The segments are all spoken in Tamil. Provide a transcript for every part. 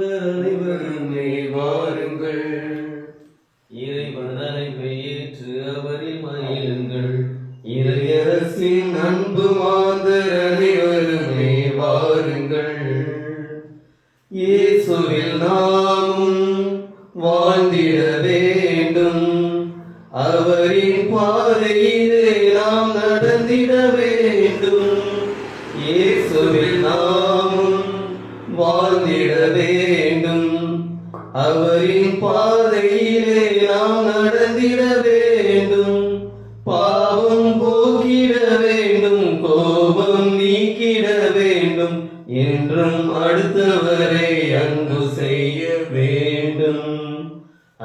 மாந்தர் அனைவருமே வாருங்கள், இறைவன் அழைப்பை ஏற்று அவரில் மகிழுங்கள். இறையரசின் அன்பு மாந்தர் அனைவருமே வாருங்கள், இயேசுவில் நாமும் வாழ்ந்திட வேண்டும், அவரின் பாதையிலே நாம் நடந்திட வேண்டும். இயேசுவில் நாமும் வாழ்ந்திட வேண்டும், அவரின் பாதையிலே நாம் நடந்திட வேண்டும். பாவம் போக்கிட வேண்டும், கோபம் நீக்கிட வேண்டும், என்றும் அடுத்தவரை அன்பு செய்ய வேண்டும்,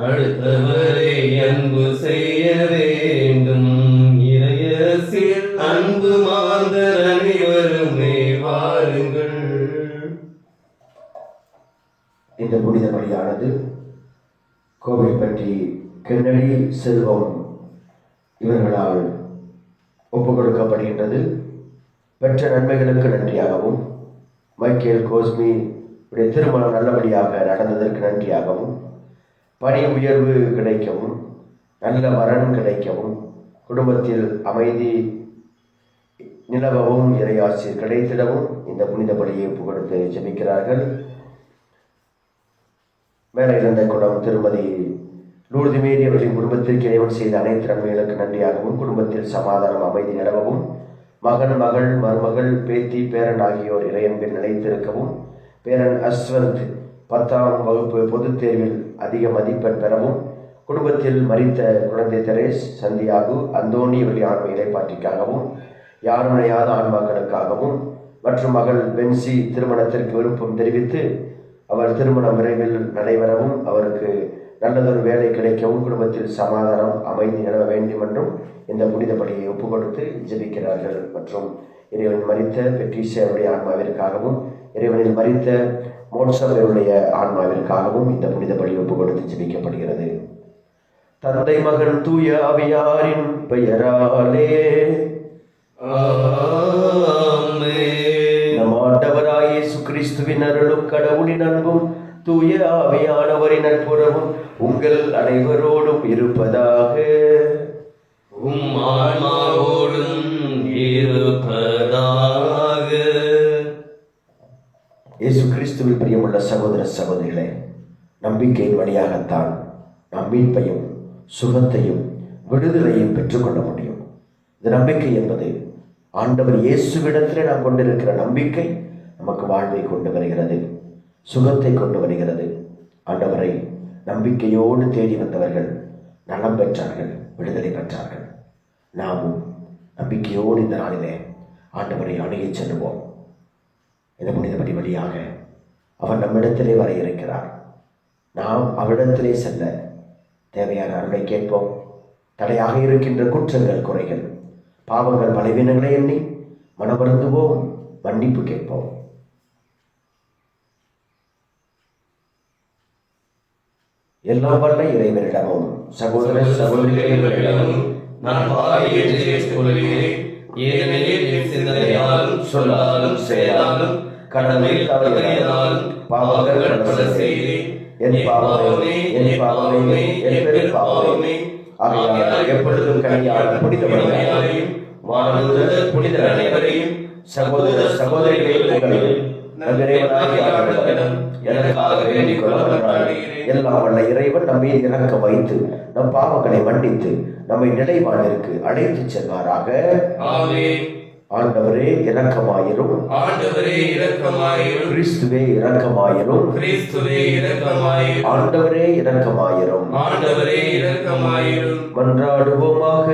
அடுத்தவரை அன்பு செய்ய வேண்டும். இறையரசில் அன்பு மாந்தர் அனைவருமே வாருங்கள். இந்த புனித பலியானது கோவில்பட்டி கென்னடி செல்வம் இவர்களால் ஒப்புக் கொடுக்கப்படுகின்றது. பெற்ற நன்மைகளுக்கு நன்றியாகவும், மைக்கேல் கோஸ்மி உடைய திருமணம் நல்லபடியாக நடந்ததற்கு நன்றியாகவும், பணி உயர்வு கிடைக்கவும், நல்ல வரன் கிடைக்கவும், குடும்பத்தில் அமைதி நிலவவும், இறையாட்சி கிடைத்திடவும் இந்த புனித பலியை ஒப்புக் கொடுத்து ஜெபிக்கிறார்கள். மேலே இருந்த குடம் திருமதி லூர்து மேரி அவர்களின் குடும்பத்திற்கு இறைவன் செய்த அனைத்து நன்மைகளுக்கு நன்றியாகவும், குடும்பத்தில் சமாதானம் அமைதி நிலவவும், மகன் மகள் மருமகள் பேத்தி பேரன் ஆகியோர் இறையன்பில் நிலைத்திருக்கவும், பேரன் அஸ்வந்த் 10ஆம் வகுப்பு பொதுத் தேர்வில் அதிக மதிப்பெண் பெறவும், குடும்பத்தில் மரித்த குழந்தை தெரேஸ், சந்தியாகு, அந்தோணி இவர்களின் ஆன்ம இலைப்பாற்றிக்காகவும், யாருமையாத ஆன்மாக்களுக்காகவும் மற்றும் மகள் பென்சி திருமணத்திற்கு விருப்பம் தெரிவித்து அவர் திருமணம் விரைவில் நடைபெறவும், அவருக்கு நல்லதொரு வேலை கிடைக்கவும், குடும்பத்தில் சமாதானம் அமைதி நிலவ வேண்டும் என்றும் இந்த புனித பலியை ஒப்புக் கொடுத்து ஜெபிக்கிறார்கள். மற்றும் இறைவன் மரித்த பெட்ரீசியாவுடைய ஆன்மாவிற்காகவும், இறைவனில் மரித்த மோட்சவருடைய ஆன்மாவிற்காகவும் இந்த புனித பலி ஒப்புக் கொடுத்து ஜெபிக்கப்படுகிறது. தந்தை மகன் தூய ஆவியாரின் பெயராலே நம் ஆண்டவராகிய இயேசு கிறிஸ்துவின் அருளும் கடவுளின் அன்பும் தூய ஆவியானவரின் நட்புறவும் உங்கள் அனைவரோடும் இருப்பதாக. ஆன்மாவோடும் இருப்பதாக. இயேசு கிறிஸ்துவில் பிரியமுள்ள சகோதர சகோதரிகளே, நம்பிக்கையின் வழியாகத்தான் நாம் மீட்பையும் சுகத்தையும் விடுதலையும் பெற்றுக்கொள்ள முடியும். இந்த நம்பிக்கை என்பது ஆண்டவர் இயேசுவிடத்தில் நாம் கொண்டிருக்கிற நம்பிக்கை நமக்கு வாழ்வை கொண்டு வருகிறது, சுகத்தை கொண்டு வருகிறது. ஆண்டவரை நம்பிக்கையோடு தேடி வந்தவர்கள் நலம் பெற்றார்கள், விடுதலை பெற்றார்கள். நாமும் நம்பிக்கையோடு இந்த நாளிலே ஆண்டவரை அணுகிச் செல்லுவோம். இந்த புனிதபடி வழியாக அவர் நம்மிடத்திலே வர இருக்கிறார். நாம் அவரிடத்திலே செல்ல தேவையான அருளை கேட்போம். தடையாக இருக்கின்ற குற்றங்கள், குறைகள், பாவங்கள், பலவீனங்களை எண்ணி மனமருந்துவோம், மன்னிப்பு கேட்போம். எல்லாம் வல்ல இறைவனிடமும் சகோதர சகோதரிகளிடமும் நான் பாவியை ஏற்றுக்கொள்கிறேன். ஏனெனில் என் சிந்தனையாலும் சொல்லாலும் செயலாலும் கடமையில் தவறியதாலும் பாவங்கள் பல செய்தேன். என் பாவமே, என் பாவமே, என் பெரும் பாவமே. ஆகையால் எப்பொழுதும் கனியான புனித மரியாதையும் வானதூதர் புனிதர் அனைவரையும் சகோதர சகோதரிகளையும் உங்களையும் எனக்காக வேண்டிக் கொள்ள எல்லாம் வல்ல இறைவன் நம்மை இறக்க வைத்து நம் பாவங்களை மன்னித்து நம்மை நிலைவாழ்விற்கு அழைத்து செல்வாராக. ஆண்டவரே இரக்கமாயிரும், ஆண்டவரே இரக்கமாயிரும், கிறிஸ்துவே இரக்கமாயிரும், கிறிஸ்துவே இரக்கமாயிரும், ஆண்டவரே இரக்கமாயிரும், ஆண்டவரே இரக்கமாயிரும். மன்றாடுவோமாக.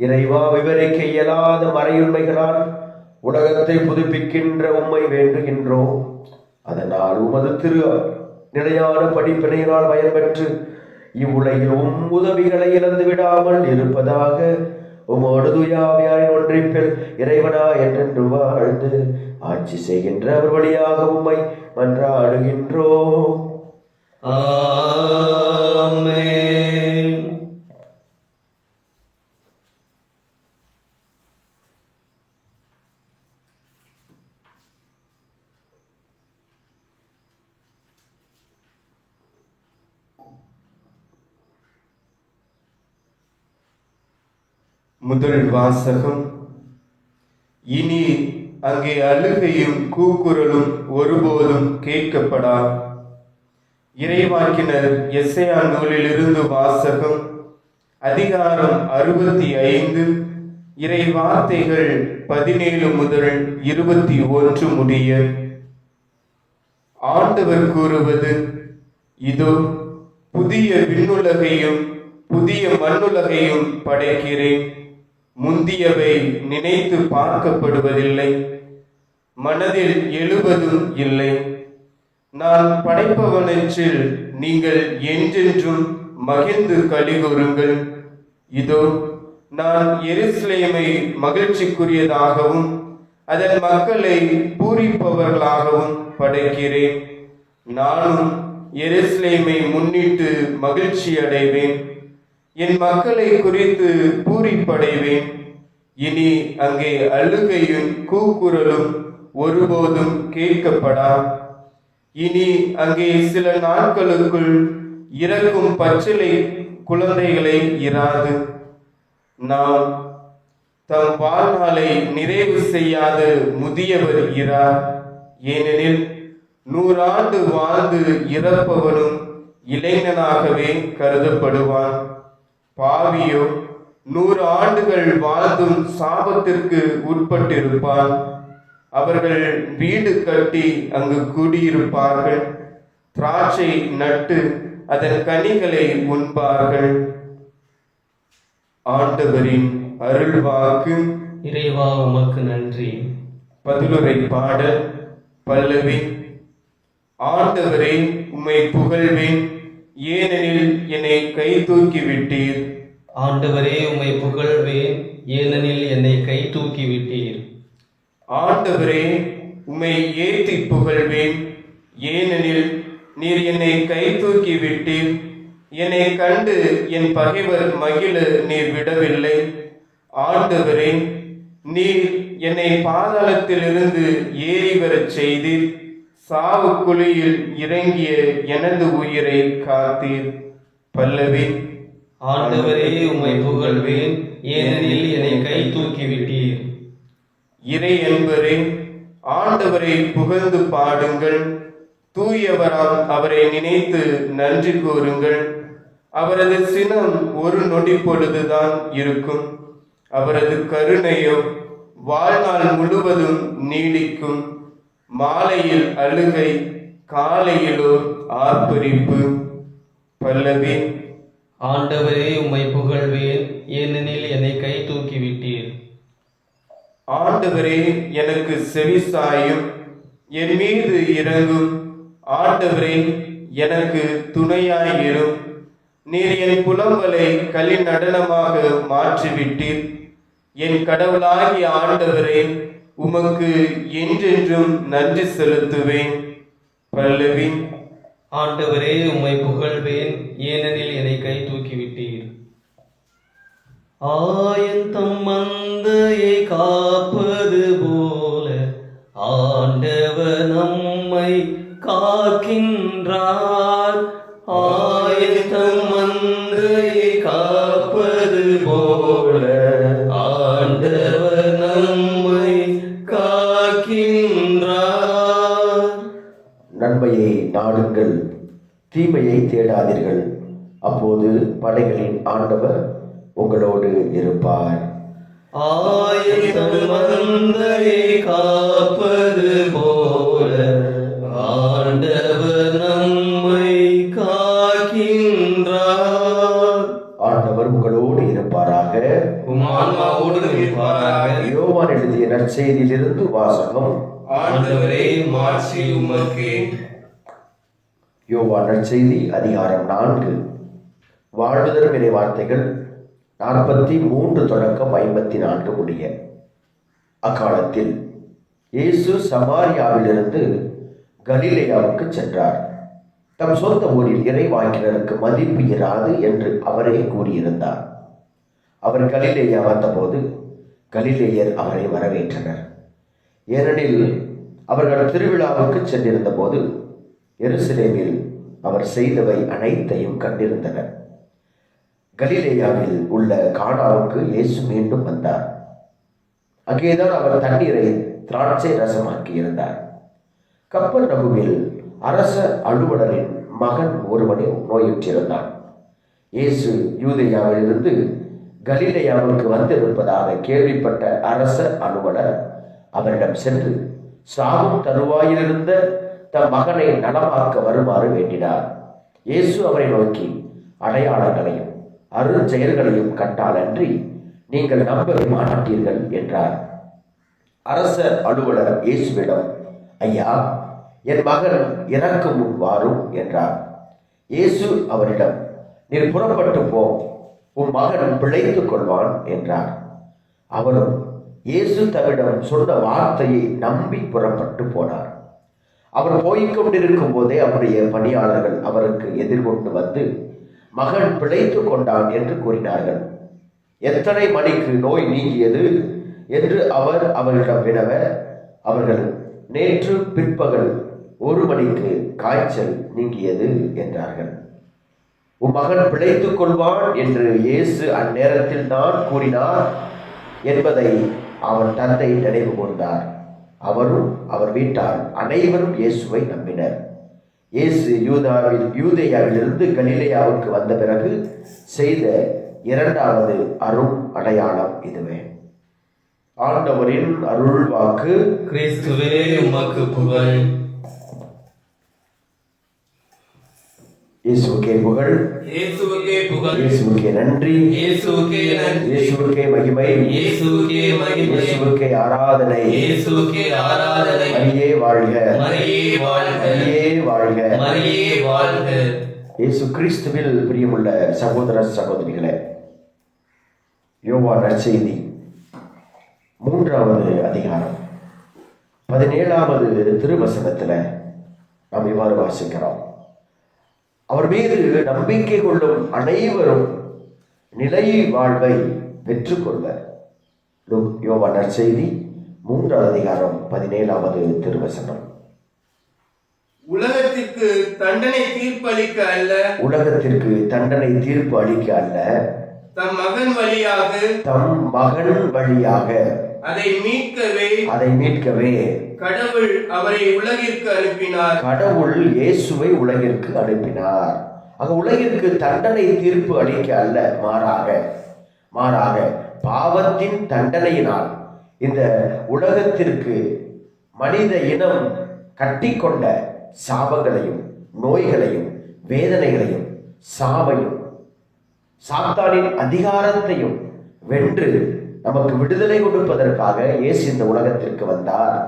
இறைவா, விவரிக்க இயலாத மறையுண்மைகளால் உலகத்தை புதுப்பிக்கின்ற உம்மை வேண்டுகின்றோம். அதனால் உமது திரு நிலையான படிப்பினையினால் பயன்பெற்று இவ்வுலகில் உதவிகளை இழந்து விடாமல் இருப்பதாக உமோடு தூயாவியாரின் ஒன்றிப்பில் இறைவனா என்றென்று வாழ்ந்து ஆட்சி செய்கின்ற அவர் வழியாக உம்மை மன்றாடுகின்றோம். ஆமென். முதல் வாசகம். இனி அங்கே அழுகையும் கூக்குரலும் ஒருபோதும் கேட்கப்படா. இறைவாக்கினர் எசேயா நூலிலிருந்து வாசகம். அதிகாரம் 65, இறை வார்த்தைகள் 17 முதல் 21 முடிய. ஆண்டவர் கூறுவது: இதோ, புதிய விண்ணுலகையும் புதிய மண்ணுலகையும் படைக்கிறேன். முந்தியவை நினைத்து பார்க்கப்படுவதில்லை, மனதில் எழுவதும் இல்லை. நான் படைப்பவனற்றில் நீங்கள் என்றென்றும் மகிழ்ந்து களிகூருங்கள். இதோ, நான் எருசலேமை மகிழ்ச்சிக்குரியதாகவும் அதன் மக்களை பூரிப்பவர்களாகவும் படைக்கிறேன். நானும் எருசலேமை முன்னிட்டு மகிழ்ச்சி அடைவேன், என் மக்களை குறித்து பூரிப்படைவேன். இனி அங்கே அழுகையும் கூக்குரலும் ஒருபோதும் கேட்கப்படா. இனி அங்கே சில நாட்களுக்குள் இறக்கும் பச்சிலை குழந்தைகளை இராது. நாம் தம் வாழ்நாளை நிறைவு செய்யாத முதியவர் இரார். ஏனெனில் 100 ஆண்டு வாழ்ந்து இறப்பவனும் இளைஞனாகவே கருதப்படுவான். பாவியோ 100 ஆண்டுகள் வாழ்ந்தும் சாபத்திற்கு உட்பட்டிருப்பான். அவர்கள் வீடு கட்டி அங்கு குடியிருப்பார்கள், திராட்சை நட்டு அதன் கனிகளை உண்பார்கள். ஆண்டவரின் அருள்வாக்கு. இறைவா, உமக்கு நன்றி. பதிலுரை பாடல். பல்லவி. ஆண்டவரே, உம்மை புகழ்வேன், ஏனெனில் என்னை கை தூக்கி விட்டீர். ஆண்டவரே, உம்மை புகழ்வேன், ஏனெனில் என்னை கை தூக்கி விட்டீர். ஆண்டவரே, உம்மை ஏத்தி புகழ்வேன், ஏனெனில் நீர் என்னை கை தூக்கி விட்டீர். என்னை கண்டு என் பகைவர் மகிழ நீர் விடவில்லை. ஆண்டவரே, நீர் என்னை பாதாளத்திலிருந்து ஏறி வரச் செய்தீர். சாவு குழியில் இறங்கிய எனது உயிரை காத்தீர். பல்லவி. ஆண்டவரே, உம்மை புகழ்வேன், ஏனெனில் என்னை கை தூக்கி விட்டீர். இறை என்பரே, ஆண்டவரை புகழ்ந்து பாடுங்கள். தூயவராம் அவரை நினைத்து நன்றி கூறுங்கள். அவரது சினம் ஒரு நொடி பொழுதுதான் இருக்கும். அவரது கருணையோ வாழ்நாள் முழுவதும் நீடிக்கும். மாலையில் அழுகை, காலையிலோ ஆர்ப்பரிப்பு. பல்லவி. ஆண்டவரே, உம்மை புகழ்வேன், ஏனெனில் என்னை கை தூக்கி விட்டீர். ஆண்டவரே, எனக்கு செவிசாயும், என் மீது இறங்கும். ஆண்டவரே, எனக்கு துணையாயிரும். நீர் என் புலம்பலை களி நடனமாக மாற்றிவிட்டீர். என் கடவுளாகிய ஆண்டவரே, உமக்கு என்றென்றும் நன்றி செலுத்துவேன். பல்லவி. ஆண்டவரே, உம்மை புகழ்வேன், ஏனெனில் என்னை கை தூக்கி விட்டீர். ஆயன் தம் மந்தையை காப்பது போல ஆண்டவர் நம்மை காக்கின்றார். ஆயன் தம் மந்தையை காப்பது போல ஆண்டவர் நம்மை காக்கின்றார். நன்மையை நாடுங்கள், தீமையை தேடாதீர்கள், அப்போது படைகளின் ஆண்டவர் உங்களோடு இருப்பார். ஆயத்தம் மந்தையை காப்பது போல ஆண்டவர் நம்மை காக்கின்றார். ஆண்டவர் உங்களோடு இருப்பாராக. உம் ஆன்மாவோடு இருப்பாராக. யோவான் எழுதிய நற்செய்தியிலிருந்து வாசகம். ஆண்டவரே, மாட்சி உமக்கே. யோவான் நற்செய்தி அதிகாரம் 4. வாழ்வு தரும் இறை வார்த்தைகள் 43 தொடக்கம் 54 முடிய. அக்காலத்தில் இயேசு சமாரியாவிலிருந்து கலிலேயாவுக்கு சென்றார். தம் சொந்த ஊரில் இறைவாக்கினருக்கு மதிப்பு இராது என்று அவரே கூறியிருந்தார். அவர் கலிலேயா வந்தபோது கலிலேயர் அவரை வரவேற்றனர். ஏனெனில் அவர்கள் திருவிழாவுக்கு சென்றிருந்த போது எருசலேமில் அவர் செய்தவை அனைத்தையும் கண்டிருந்தனர். கலிலேயாவில் உள்ள கானாவுக்கு இயேசு மீண்டும் வந்தார். அங்கேதான் அவர் தண்ணீரை திராட்சை ரசமாக்கி இருந்தார். கப்பர்நகூமில் அரச அலுவலரின் மகன் ஒருவனை நோயுற்றிருந்தான். இயேசு யூதேயாவிலிருந்து கலிலேயாவுக்கு வந்திருப்பதாக கேள்விப்பட்ட அரச அலுவலர் அவரிடம் சென்று சாவும் தருவாயிலிருந்த தம் மகனை நலமாக்க வருமாறு வேண்டினார். இயேசு அவரை நோக்கி, அடையாளங்களையும் அருஞ்செயல்களையும் கண்டாலன்றி நீங்கள் நம்பவே மாட்டீர்கள் என்றார். அரச அலுவலர் இயேசுவிடம், ஐயா, என் மகன் இறக்கும் முன் வாரும் என்றார். இயேசு அவரிடம், நீர் புறப்பட்டு போ, உன் மகன் பிழைத்துக் கொள்வான் என்றார். அவரும் இயேசு தம்மிடம் சொன்ன வார்த்தையை நம்பி புறப்பட்டு போனார். அவர் போய்கொண்டிருக்கும் போதே அவருடைய பணியாளர்கள் அவருக்கு எதிர்கொண்டு வந்து, மகன் பிழைத்துக் கொண்டான் என்று கூறினார்கள். எத்தனை மணிக்கு நோய் நீங்கியது என்று அவர் அவர்களிடம் வினவ, அவர்கள், நேற்று பிற்பகல் 1 மணிக்கு காய்ச்சல் நீங்கியது என்றார்கள். உன் மகன் பிழைத்துக் கொள்வான் என்று இயேசு அந்நேரத்தில் தான் கூறினார் என்பதை அவன் தந்தை நினைவு கூர்ந்தார். அவரும் அவர் வீட்டார் அனைவரும் இயேசுவை நம்பினர். இயேசு யூதேயாவிலிருந்து கலிலேயாவுக்கு வந்த பிறகு செய்த 2வது அரும் அடையாளம் இதுவே. ஆண்டவரின் அருள் வாக்கு. கிறிஸ்துவே உமக்கு புகழ். இயேசுவுக்கே புகழ். இயேசுவுக்கே புகழ். இயேசுவுக்கே நன்றி. இயேசுவுக்கே நன்றி. இயேசுவுக்கே மகிமை. இயேசுவுக்கே மகிமை. இயேசுவுக்கே ஆராதனை. இயேசுவுக்கே ஆராதனை. மரியே வாழ்க. மரியே வாழ்க. மரியே வாழ்க. மரியே வாழ்க. இயேசு கிறிஸ்துவில் பிரியமுள்ள சகோதர சகோதரிகளே, யோவான் நற்செய்தி 3வது அதிகாரம் 17வது திருவசனத்துல நாம் இவ்வாறு வாசிக்கிறோம். அவர் மீது நம்பிக்கை கொள்ளும் அனைவரும் நிலை வாழ்வை பெற்றுக்கொள்வர். யோவான் நற்செய்தி 3வது அதிகாரம் 17வது திருவசனம். உலகத்திற்கு தண்டனை தீர்ப்பு அளிக்க அல்ல, உலகத்திற்கு தண்டனை தீர்ப்பு அளிக்க அல்ல, தம் மகன் வழியாக அதை மீட்கவே கடவுள் அவரை உலகிற்கு அனுப்பினார். கடவுள் இயேசுவை உலகிற்கு அனுப்பினார். ஆக உலகிற்கு தண்டனை தீர்ப்பு அளிக்க அல்ல, மாறாக பாவத்தின் தண்டனையினால் இந்த உலகத்திற்கு மனித இனம் கட்டிக்கொண்ட சாபங்களையும் நோய்களையும் வேதனைகளையும் சாவையும் சாத்தானின் அதிகாரத்தையும் வென்று நமக்கு விடுதலை கொடுப்பதற்காக இயேசு இந்த உலகத்திற்கு வந்தார்.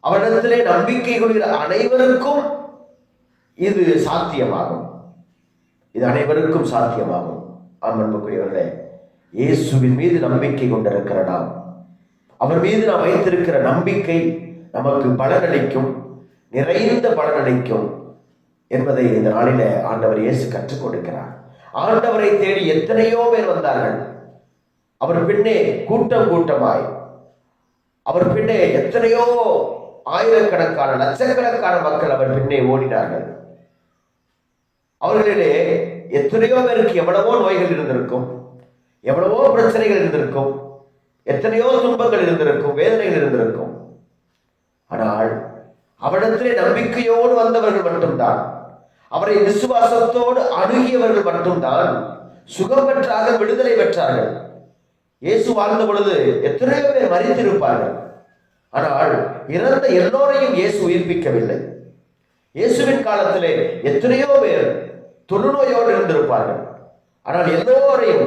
அவரிடத்திலே நம்பிக்கை கொள்கிற அனைவருக்கும் இது சாத்தியமாகும். இது அனைவருக்கும் சாத்தியமாகும். அன்புக்குரியவர்களே, இயேசுவின் மீது நம்பிக்கை கொண்டிருக்கிற நாம், அவர் மீது நாம் வைத்திருக்கிற நம்பிக்கை நமக்கு பலனளிக்கும், நிறைந்த பலனளிக்கும் என்பதை இந்த நாளில ஆண்டவர் இயேசு கற்றுக் கொடுக்கிறார். ஆண்டவரை தேடி எத்தனையோ பேர் வந்தார்கள். அவர் பின்னே கூட்டமாய் அவர் பின்னே எத்தனையோ ஆயிரக்கணக்கான லட்சக்கணக்கான மக்கள் அவர் பின்னே ஓடினார்கள். அவர்களிலே எத்தனையோ பேருக்கு எவ்வளவோ நோய்கள் இருந்திருக்கும், எவ்வளவோ பிரச்சனைகள் இருந்திருக்கும், எத்தனையோ துன்பங்கள் இருந்திருக்கும், வேதனைகள் இருந்திருக்கும். ஆனால் அவரிடத்திலே நம்பிக்கையோடு வந்தவர்கள் மட்டும்தான், அவரை விசுவாசத்தோடு அணுகியவர்கள் மட்டும்தான் சுகம் பெற்றார்கள், விடுதலை பெற்றார்கள். இயேசு வாழ்ந்த பொழுது எத்தனையோ பேர் மரித்திருப்பார்கள். ஆனால் இறந்த எல்லோரையும் இயேசு உயிர்ப்பிக்கவில்லை. இயேசுவின் காலத்திலே எத்தனையோ பேர் தொழுநோயோடு இருந்திருப்பார்கள். ஆனால் எல்லோரையும்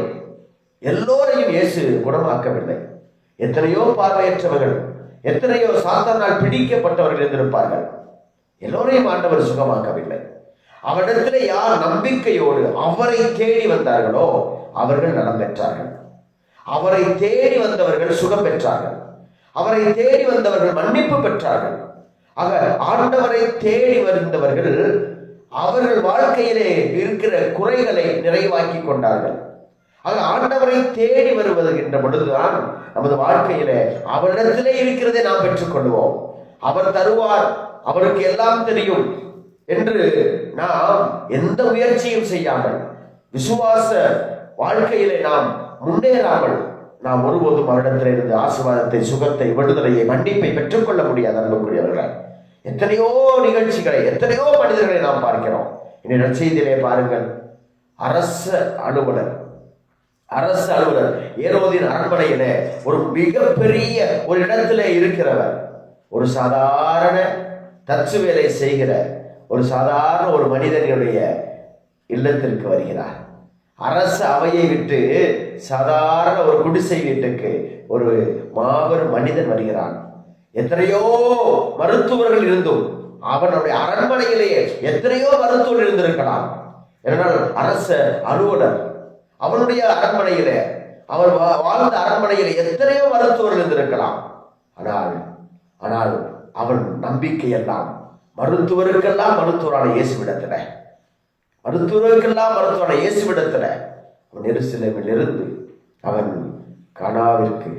இயேசு குணமாக்கவில்லை. எத்தனையோ பார்வையற்றவர்கள், எத்தனையோ சாத்தானால் பிடிக்கப்பட்டவர்கள் இருந்திருப்பார்கள். எல்லோரையும் ஆண்டவர் சுகமாக்கவில்லை. அவரிடத்திலே யார் நம்பிக்கையோடு அவரை தேடி வந்தார்களோ அவர்கள் நலம் பெற்றார்கள். அவரை தேடி வந்தவர்கள் சுகம் பெற்றார்கள். அவரை தேடி வந்தவர்கள் மன்னிப்பு பெற்றார்கள். ஆக ஆண்டவரை தேடி வந்தவர்கள் அவர்கள் வாழ்க்கையிலே இருக்கிற குறைகளை நிறைவாக்கி கொண்டார்கள். ஆக ஆண்டவரை தேடி வருவதுகின்ற பொழுதுதான் நமது வாழ்க்கையிலே அவரிடத்திலே இருக்கிறதை நாம் பெற்றுக்கொள்வோம். அவர் தருவார், அவருக்கு எல்லாம் தெரியும் என்று நாம் எந்த முயற்சியும் செய்யாமல் விசுவாச வாழ்க்கையிலே நாம் முன்னேறாமல் நாம் ஒருபோதும் அவரிடத்திலிருந்து ஆசீர்வாதத்தை, சுகத்தை, விடுதலையை, மன்னிப்பை பெற்றுக்கொள்ள முடியாது. அன்புக்குரியவர்கள், எத்தனையோ நிகழ்ச்சிகளை, எத்தனையோ மனிதர்களை நாம் பார்க்கிறோம். இந்த செய்தியிலே பாருங்கள், அரசு அலுவலர் ஏரோதின் அரண்மனையில ஒரு மிகப்பெரிய ஒரு இடத்துல இருக்கிறவர், ஒரு சாதாரண தச்சு வேலை செய்கிற ஒரு சாதாரண ஒரு மனிதனுடைய இல்லத்திற்கு வருகிறார். அரசு அவையை விட்டு சாதாரண ஒரு குடிசை வீட்டுக்கு ஒரு மாபெரும் மனிதன் வருகிறான். எத்தனையோ மருத்துவர்கள் இருந்தும் அவனுடைய அரண்மனையிலேயே எத்தனையோ மருத்துவர்கள் இருந்திருக்கலாம். ஏனால் அரச அலுவலர், அவனுடைய அரண்மனையில, அவர் வாழ்ந்த அரண்மனையில எத்தனையோ மருத்துவர்கள் இருந்திருக்கலாம். ஆனால் அவன் நம்பிக்கை எல்லாம் மருத்துவருக்கெல்லாம் மருத்துவரான இயேசுவிடத்துல, அவன் எருசலேமில் இருந்து அவன் கானாவிற்கு,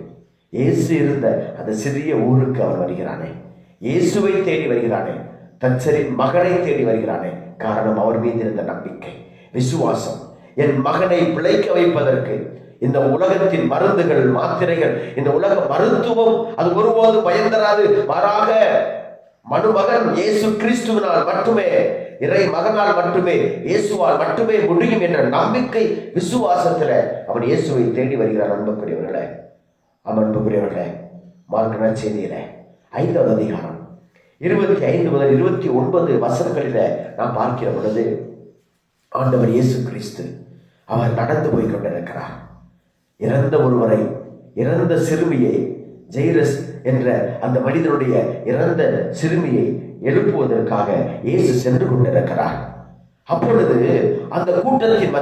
இயேசு இருந்த அந்த சிறிய ஊருக்கு அவன் வருகிறானே, இயேசுவை தேடி வருகிறானே, தச்சரின் மகனை தேடி வருகிறானே. காரணம், அவர் மீது இருந்த நம்பிக்கை, விசுவாசம். என் மகனை பிழைக்க வைப்பதற்கு இந்த உலகத்தின் மருந்துகள், மாத்திரைகள், இந்த உலக மருத்துவம் அது ஒருபோது பயன் தராது. மாறாக மனுமகன் இயேசு கிறிஸ்துவினால் மட்டுமே, இறை மகனால் மட்டுமே, இயேசுவால் மட்டுமே முடியும் என்ற நம்பிக்கை, விசுவாசத்துல அவன் இயேசுவை தேடி வருகிறான். அன்புக்குரியவர்களே, மார்க் நற்செய்தியில 5வது அதிகாரம் 25 முதல் 29 வசனங்களில நாம் பார்க்கிற பொழுது, ஆண்டவர் இயேசு கிறிஸ்து அவர் நடந்து போய் கொண்டிருக்கிறார். இறந்த சிறுமியை, ஜெயிரஸ் என்ற அந்த மனிதனுடைய இறந்த சிறுமியை எழுப்புவதற்காக இயேசு சென்று கொண்டிருக்கிறார். அப்பொழுது அந்த கூட்டத்தின்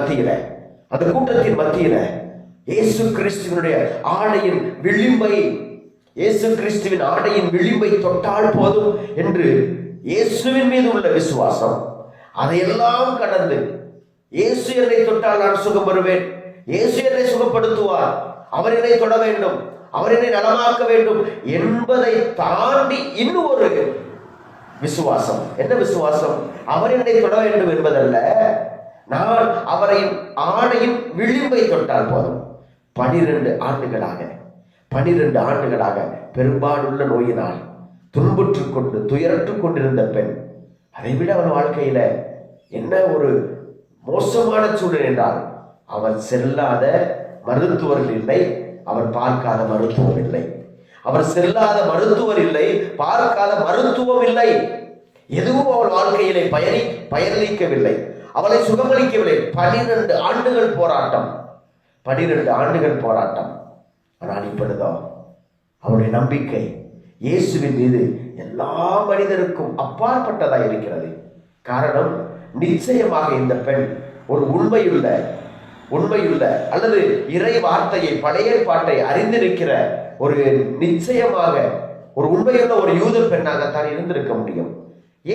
மத்தியில இயேசு கிறிஸ்துவினுடைய ஆடையின் விளிம்பை தொட்டால் போதும் என்று இயேசுவின் மீது உள்ள விசுவாசம், அதையெல்லாம் கடந்து, இயேசு என்னை தொட்டால் நான் சுகம் பெறுவேன், இயேசு என்னை சுகப்படுத்துவார், அவர் என்னை தொட வேண்டும், அவர் என்னை நலமாக்க வேண்டும் என்பதை தாண்டி இன்னும் ஒரு விசுவாசம். என்ன விசுவாசம்? அவர் என்னை தொட வேண்டும் என்பதல்ல, நான் அவரின் ஆடையின் விளிம்பை தொட்டால் போதும். 12 ஆண்டுகளாக பெரும்பாலுள்ள நோயினால் துன்புற்றுக் கொண்டு துயரற்றுக் கொண்டிருந்த பெண், அதைவிட அவன் வாழ்க்கையில என்ன ஒரு மோசமான சூழல் என்றால், அவர் செல்லாத மருத்துவர்கள் இல்லை, அவர் பார்க்காத மருத்துவம் இல்லை, அவர் செல்லாத மருத்துவர் இல்லை, பார்க்காத மருத்துவம் இல்லை. எதுவும் அவள் வாழ்க்கையிலே பயனளிக்கவில்லை, அவளை சுகமளிக்கவில்லை. 12 ஆண்டுகள் போராட்டம். ஆனால் இப்பொழுதோ அவருடைய நம்பிக்கை இயேசுவின் மீது எல்லா மனிதருக்கும் அப்பாற்பட்டதாக இருக்கிறது. காரணம், நிச்சயமாக இந்த பெண் ஒரு உண்மையுள்ள அல்லது இறை வார்த்தையை, பழைய பாட்டை அறிந்திருக்கிற ஒரு நிச்சயமாக ஒரு உண்மையுள்ள ஒரு யூத பெண்ணாகத்தான் இருந்திருக்க முடியும்.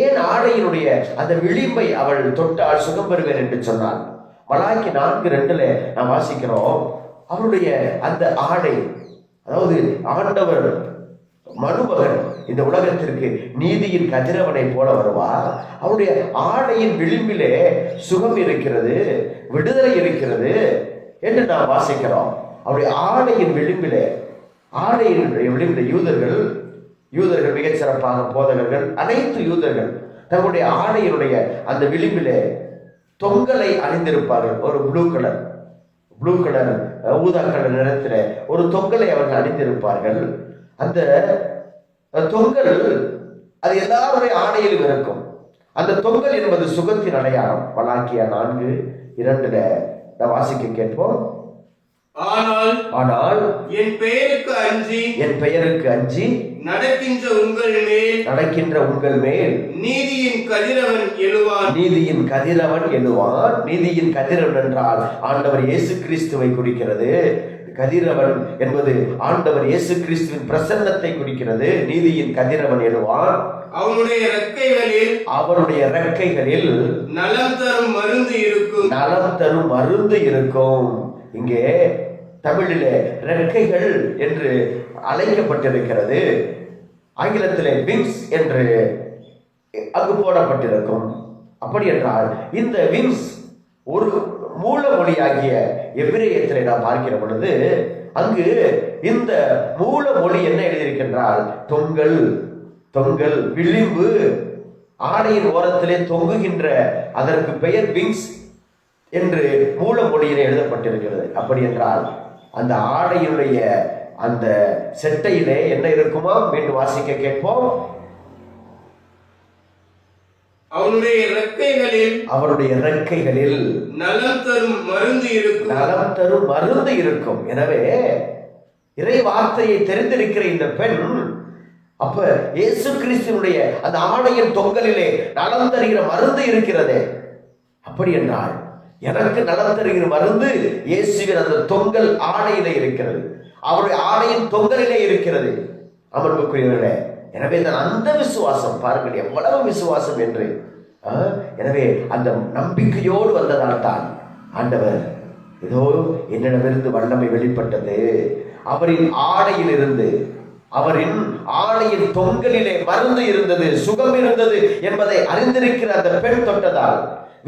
ஏன் ஆடையினுடைய அந்த விளிம்பை அவள் தொட்டால் சுகம் பெறுவேன் என்று சொன்னாள்? மலாக்கி 4:2 நாம் வாசிக்கிறோம், அவருடைய அந்த ஆடை, அதாவது ஆண்டவர் மனுமகன் இந்த உலகத்திற்கு நீதியின் கதிரவனை போல வருவார், அவருடைய ஆடையின் விளிம்பிலே சுகம் இருக்கிறது, விடுதலை இருக்கிறது என்று நாம் வாசிக்கிறோம். அவருடைய ஆடையின் விளிம்பிலே யூதர்கள் மிகச் சிறப்பாக, போதகர்கள், அனைத்து யூதர்கள் தங்களுடைய ஆடையினுடைய அந்த விளிம்பிலே தொங்கலை அணிந்திருப்பார்கள். ஒரு ப்ளூ கலர் ஊதா கலர் நிறத்தில் ஒரு தொங்கலை அவர்கள் அணிந்திருப்பார்கள். அந்த தொங்கல் அது எல்லாருடைய ஆடையிலும் இருக்கும். அந்த தொங்கல் என்பது சுகத்தின் அடையாளம். மலாக்கியா 4:2 வாசிக்க கேட்போம். ஆனால் என் பெயருக்கு அஞ்சி நடக்கின்ற உங்கள் மேல் நீதியின் கதிரவன் எழுவான். நீதியின் கதிரவன் என்றால் ஆண்டவர் இயேசு கிறிஸ்துவை குறிக்கிறது. கதிரவன் என்பது ஆண்டவர் இயேசு கிறிஸ்துவின் பிரசன்னத்தை குறிக்கிறது. நீதியின் கதிரவன் எழுவான். அவருடைய ரெக்கைகளில் நலம் தரும் மருந்து இருக்கும். இங்கே தமிழிலே ரெக்கைகள் என்று அழைக்கப்பட்டிருக்கிறது. ஆங்கிலத்திலே விங்ஸ் என்று அங்கு போடப்பட்டிருக்கும். அப்படி என்றால் இந்த விங்ஸ் ஒரு மூல மொழியாகிய எபிரேயத்திலே நாம் பார்க்கிற பொழுது அங்கு இந்த மூல மொழி என்ன எழுதியிருக்கின்றால் தொங்கல், தொங்கல், விளிம்பு, ஆடையின் ஓரத்திலே தொங்குகின்ற அதற்கு பெயர் விங்ஸ் என்று மூல மொழியிலே எழுதப்பட்டிருக்கிறது. அப்படி என்றால் அந்த ஆடையினுடைய அந்த செட்டையிலே என்ன இருக்குமோ? மீண்டும் வாசிக்க கேட்போம். அவருடைய இறக்கைகளில் நலம் தரும் மருந்து இருக்கும், நலம் தரும் மருந்து இருக்கும். எனவே இறை வார்த்தையை தெரிந்திருக்கிற இந்த பெண் அப்ப இயேசு கிறிஸ்துவினுடைய அந்த ஆடையின் தொங்கலிலே நலம் தருகிற மருந்து இருக்கிறதே. அப்படி என்றால் எனக்கு நலம் தருகிற மருந்து இயேசுவின் அந்த தொங்கல் ஆடையிலே இருக்கிறது, அவருடைய ஆடையின் தொங்கலிலே இருக்கிறது. அமர்வுக்குரியவர்களே, எனவே அந்த விசுவாசம் பாருங்கள் எவ்வளவு விசுவாசம் என்று. எனவே அந்த நம்பிக்கையோடு வந்ததால் தான் ஆண்டவர் ஏதோ என்னிடமிருந்து வல்லமை வெளிப்பட்டது, அவரின் ஆடையில் இருந்து, அவரின் ஆடையின் தொங்கலிலே மருந்து இருந்தது, சுகம் இருந்தது என்பதை அறிந்திருக்கிற அந்த பெண் தொட்டதால்,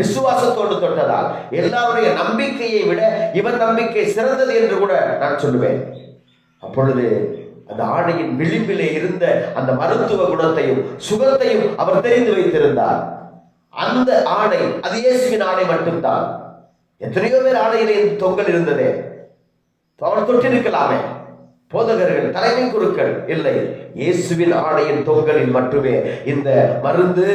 விசுவாசத்தோடு தொட்டதால், எல்லாருடைய நம்பிக்கையை விட இவன் நம்பிக்கை சிறந்தது என்று கூட நான் சொல்லுவேன். அப்பொழுது அந்த ஆடையின் விளிம்பிலே இருந்த அந்த மருத்துவ குணத்தையும் சுகத்தையும் அவர் தெரிந்து வைத்திருந்தார். அந்த ஆடை அது இயேசுவின் ஆடை மட்டும்தான். எத்தனையோ பேர் ஆடையிலே தொங்கல் இருந்ததே, அவர் தொட்டிருக்கலாமே, போதகர்கள், தலைமை குருக்கள், இல்லை, இயேசுவின் ஆடையின் தொங்கலில் மட்டுமே இந்த மருந்து,